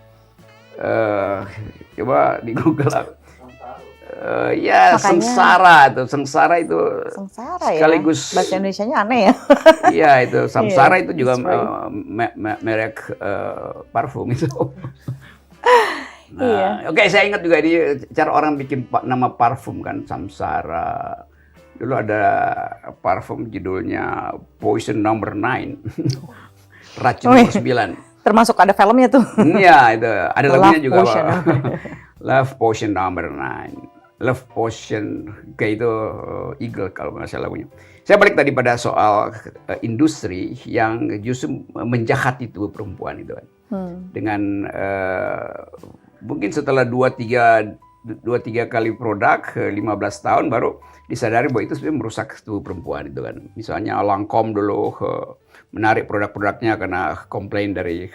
Coba di Google. Ya makanya, sengsara itu sekaligus ya? Bahasa Indonesianya aneh ya. Iya itu samsara itu juga merek parfum itu. Nah, Oke, saya ingat juga di cara orang bikin nama parfum kan, samsara. Dulu ada parfum judulnya Poison Number 9. Racun nomor 9. Termasuk ada filmnya tuh. Iya, itu ada lagunya juga. Love Potion Number 9. Love Potion, kayak itu Eagle kalau nggak salah lagunya. Saya balik tadi pada soal industri yang justru menjahati tubuh perempuan itu kan. Dengan mungkin setelah 2-3 kali produk, 15 tahun baru disadari bahwa itu sebenarnya merusak tubuh perempuan itu kan. Misalnya Lancome dulu menarik produk-produknya karena komplain dari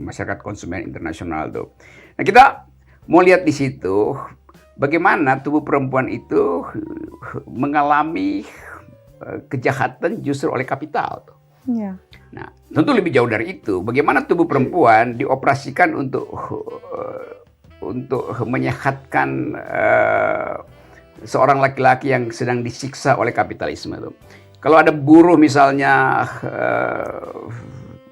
masyarakat konsumen internasional tuh. Nah kita mau lihat di situ bagaimana tubuh perempuan itu mengalami kejahatan justru oleh kapital tuh. Yeah. Nah, tentu lebih jauh dari itu. Bagaimana tubuh perempuan dioperasikan untuk menyehatkan seorang laki-laki yang sedang disiksa oleh kapitalisme itu. Kalau ada buruh misalnya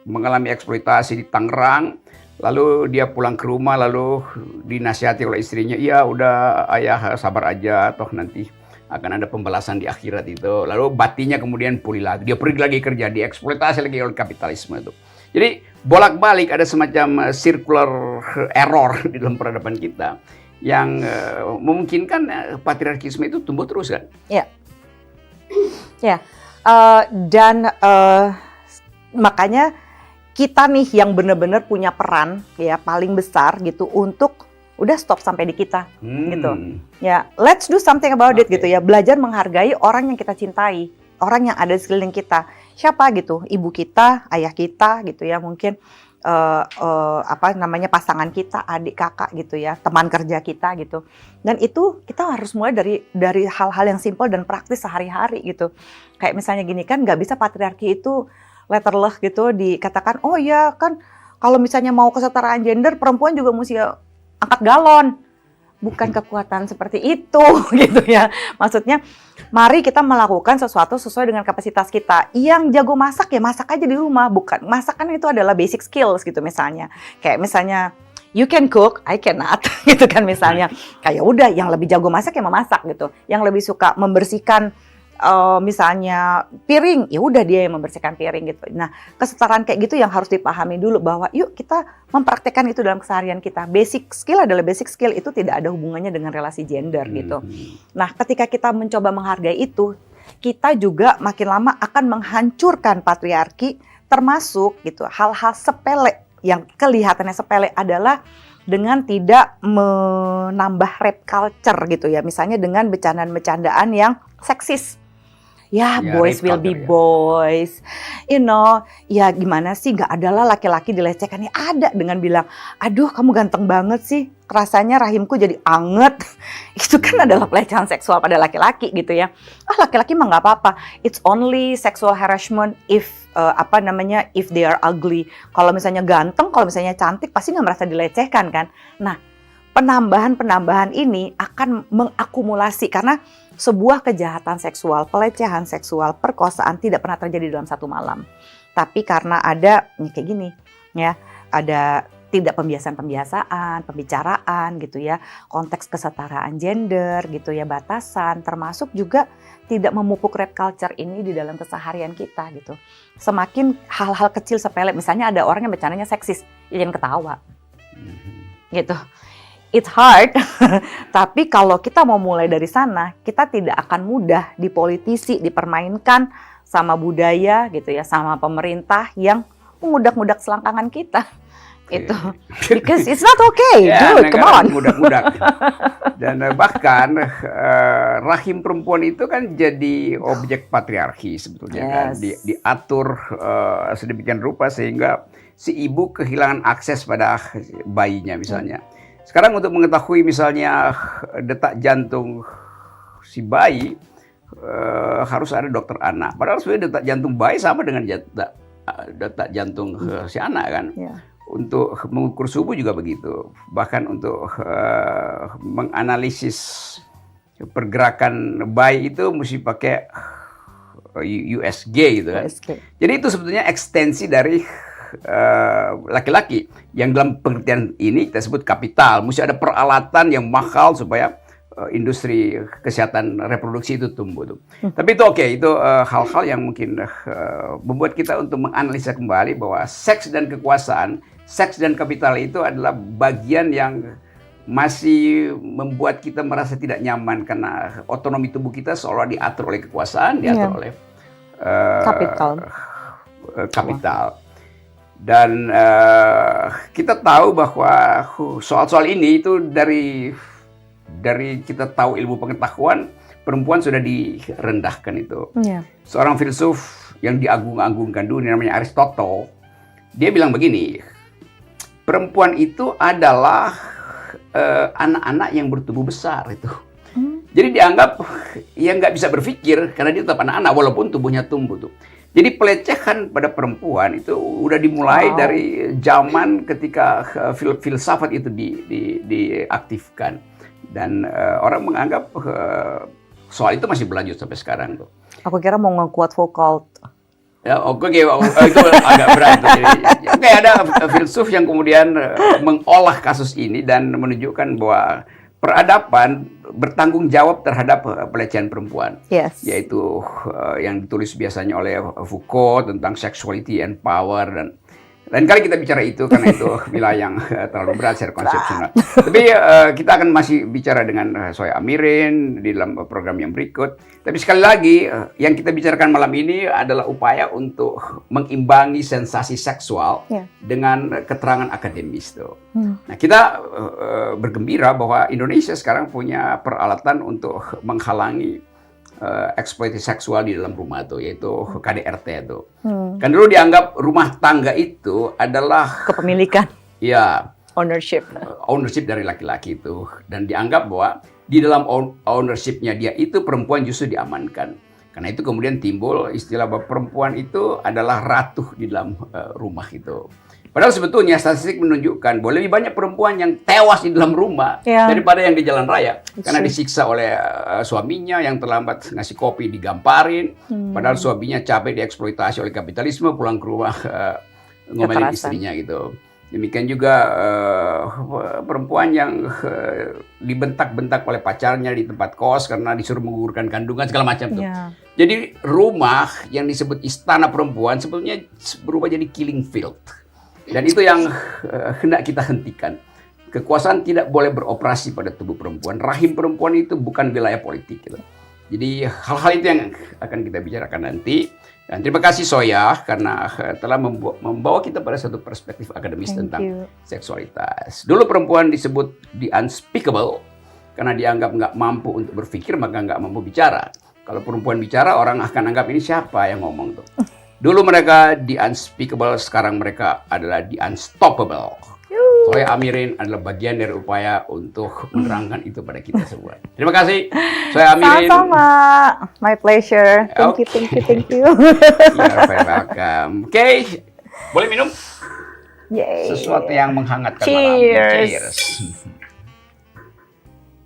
mengalami eksploitasi di Tangerang, lalu dia pulang ke rumah lalu dinasihati oleh istrinya, iya udah ayah sabar aja, toh nanti akan ada pembalasan di akhirat itu. Lalu batinnya kemudian pulih lagi, dia pergi lagi kerja, dieksploitasi lagi oleh kapitalisme itu. Jadi bolak-balik ada semacam circular error di dalam peradaban kita yang memungkinkan patriarkisme itu tumbuh terus kan? Ya, ya, dan makanya kita nih yang benar-benar punya peran ya paling besar gitu untuk udah stop sampai di kita gitu. Ya, let's do something about it gitu ya. Belajar menghargai orang yang kita cintai, orang yang ada di sekeliling kita. Siapa gitu? Ibu kita, ayah kita gitu ya, mungkin pasangan kita, adik kakak gitu ya, teman kerja kita gitu. Dan itu kita harus mulai dari hal-hal yang simpel dan praktis sehari-hari gitu. Kayak misalnya gini kan, nggak bisa patriarki itu letterless gitu dikatakan, oh ya kan kalau misalnya mau kesetaraan gender perempuan juga mesti angkat galon. Bukan kekuatan seperti itu gitu ya. Maksudnya mari kita melakukan sesuatu sesuai dengan kapasitas kita. Yang jago masak ya masak aja di rumah. Bukan, masakan itu adalah basic skills gitu misalnya. Kayak misalnya you can cook, I cannot gitu kan misalnya. Kayak udah yang lebih jago masak ya memasak gitu. Yang lebih suka membersihkan misalnya piring, ya udah dia yang membersihkan piring gitu. Nah, kesetaraan kayak gitu yang harus dipahami dulu bahwa yuk kita mempraktekkan itu dalam keseharian kita. Basic skill adalah basic skill, itu tidak ada hubungannya dengan relasi gender gitu. Nah, ketika kita mencoba menghargai itu, kita juga makin lama akan menghancurkan patriarki, termasuk gitu hal-hal sepele yang kelihatannya sepele adalah dengan tidak menambah rape culture gitu ya. Misalnya dengan bercandaan-bercandaan yang seksis. Ya, boys will be boys. You know, ya gimana sih, gak adalah laki-laki dilecehkan. Ya ada dengan bilang, aduh kamu ganteng banget sih, rasanya rahimku jadi anget. Itu kan adalah pelecehan seksual pada laki-laki gitu ya. Laki-laki mah gak apa-apa. It's only sexual harassment if if they are ugly. Kalau misalnya ganteng, kalau misalnya cantik, pasti gak merasa dilecehkan kan. Nah, penambahan ini akan mengakumulasi karena sebuah kejahatan seksual, pelecehan seksual, perkosaan tidak pernah terjadi dalam satu malam. Tapi karena ada kayak gini ya, ada tidak pembiasaan-pembiasaan, pembicaraan gitu ya, konteks kesetaraan gender gitu ya, batasan, termasuk juga tidak memupuk red culture ini di dalam keseharian kita gitu. Semakin hal-hal kecil sepele, misalnya ada orang yang bercandanya seksis, ya jangan ketawa gitu. It's hard, tapi kalau kita mau mulai dari sana, kita tidak akan mudah dipolitisi, dipermainkan sama budaya gitu ya, sama pemerintah yang mengudak-ngudak selangkangan kita. Itu because it's not okay, dude, come on. Mudak-mudak. Dan bahkan rahim perempuan itu kan jadi objek patriarki sebetulnya kan, diatur sedemikian rupa sehingga si ibu kehilangan akses pada bayinya misalnya. Sekarang untuk mengetahui misalnya detak jantung si bayi harus ada dokter anak. Padahal sebenarnya detak jantung bayi sama dengan detak jantung si anak kan. Untuk mengukur suhu juga begitu. Bahkan untuk menganalisis pergerakan bayi itu mesti pakai USG gitu kan. Jadi itu sebetulnya ekstensi dari laki-laki yang dalam pengertian ini kita sebut kapital. Mesti ada peralatan yang mahal supaya industri kesehatan reproduksi itu tumbuh tuh. Tapi itu oke, itu hal-hal yang mungkin membuat kita untuk menganalisa kembali bahwa seks dan kekuasaan, seks dan kapital itu adalah bagian yang masih membuat kita merasa tidak nyaman karena otonomi tubuh kita seolah diatur oleh kekuasaan, diatur oleh kapital. Dan kita tahu bahwa soal-soal ini itu dari kita tahu ilmu pengetahuan, perempuan sudah direndahkan itu. Seorang filsuf yang diagung-agungkan dulu namanya Aristotle, dia bilang begini, perempuan itu adalah anak-anak yang bertubuh besar itu. Jadi dianggap ya nggak bisa berpikir karena dia tetap anak-anak walaupun tubuhnya tumbuh tuh. Jadi pelecehan pada perempuan itu udah dimulai dari zaman ketika filsafat itu diaktifkan. Dan orang menganggap soal itu masih berlanjut sampai sekarang tuh. Aku kira mau nge-quote Foucault. Ya, oke, itu agak berat. Oke, ada filsuf yang kemudian mengolah kasus ini dan menunjukkan bahwa peradaban bertanggung jawab terhadap pelecehan perempuan, yaitu yang ditulis biasanya oleh Foucault tentang sexuality and power dan lain kali kita bicara itu karena itu wilayah yang terlalu berat secara konsepsional. Tapi kita akan masih bicara dengan Soya Amirin di dalam program yang berikut. Tapi sekali lagi yang kita bicarakan malam ini adalah upaya untuk mengimbangi sensasi seksual dengan keterangan akademis tuh. Nah, kita bergembira bahwa Indonesia sekarang punya peralatan untuk menghalangi eksploitasi seksual di dalam rumah tuh, yaitu KDRT tuh. Kan dulu dianggap rumah tangga itu adalah kepemilikan. Ya. Ownership dari laki-laki itu. Dan dianggap bahwa di dalam ownership-nya dia itu perempuan justru diamankan. Karena itu kemudian timbul istilah bahwa perempuan itu adalah ratu di dalam rumah itu. Padahal sebetulnya statistik menunjukkan bahwa lebih banyak perempuan yang tewas di dalam rumah daripada yang di jalan raya. Karena disiksa oleh suaminya yang terlambat ngasih kopi digamparin. Padahal suaminya capek dieksploitasi oleh kapitalisme, pulang ke rumah ngomelin istrinya gitu. Demikian juga perempuan yang dibentak-bentak oleh pacarnya di tempat kos karena disuruh menggugurkan kandungan segala macam tuh. Jadi rumah yang disebut istana perempuan sebetulnya berubah jadi killing field. Dan itu yang hendak kita hentikan. Kekuasaan tidak boleh beroperasi pada tubuh perempuan. Rahim perempuan itu bukan wilayah politik. Gitu. Jadi hal-hal itu yang akan kita bicarakan nanti. Dan terima kasih Soya karena telah membawa kita pada satu perspektif akademis tentang seksualitas. Dulu perempuan disebut the unspeakable karena dianggap nggak mampu untuk berpikir maka nggak mampu bicara. Kalau perempuan bicara orang akan anggap ini siapa yang ngomong tuh. Dulu mereka the unspeakable, sekarang mereka adalah the unstoppable. Soya Amirin adalah bagian dari upaya untuk menerangkan itu pada kita semua. Terima kasih, Soya Amirin. Sama-sama, my pleasure. Thank you. You're very welcome. Oke, boleh minum? Yay. Sesuatu yang menghangatkan malam. Cheers.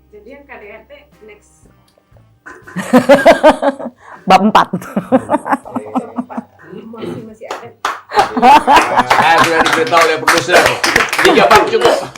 Jadi yang KDRT next. Bab 4. Masih ada. Sudah diberitahu oleh produser. Dijawab cukup.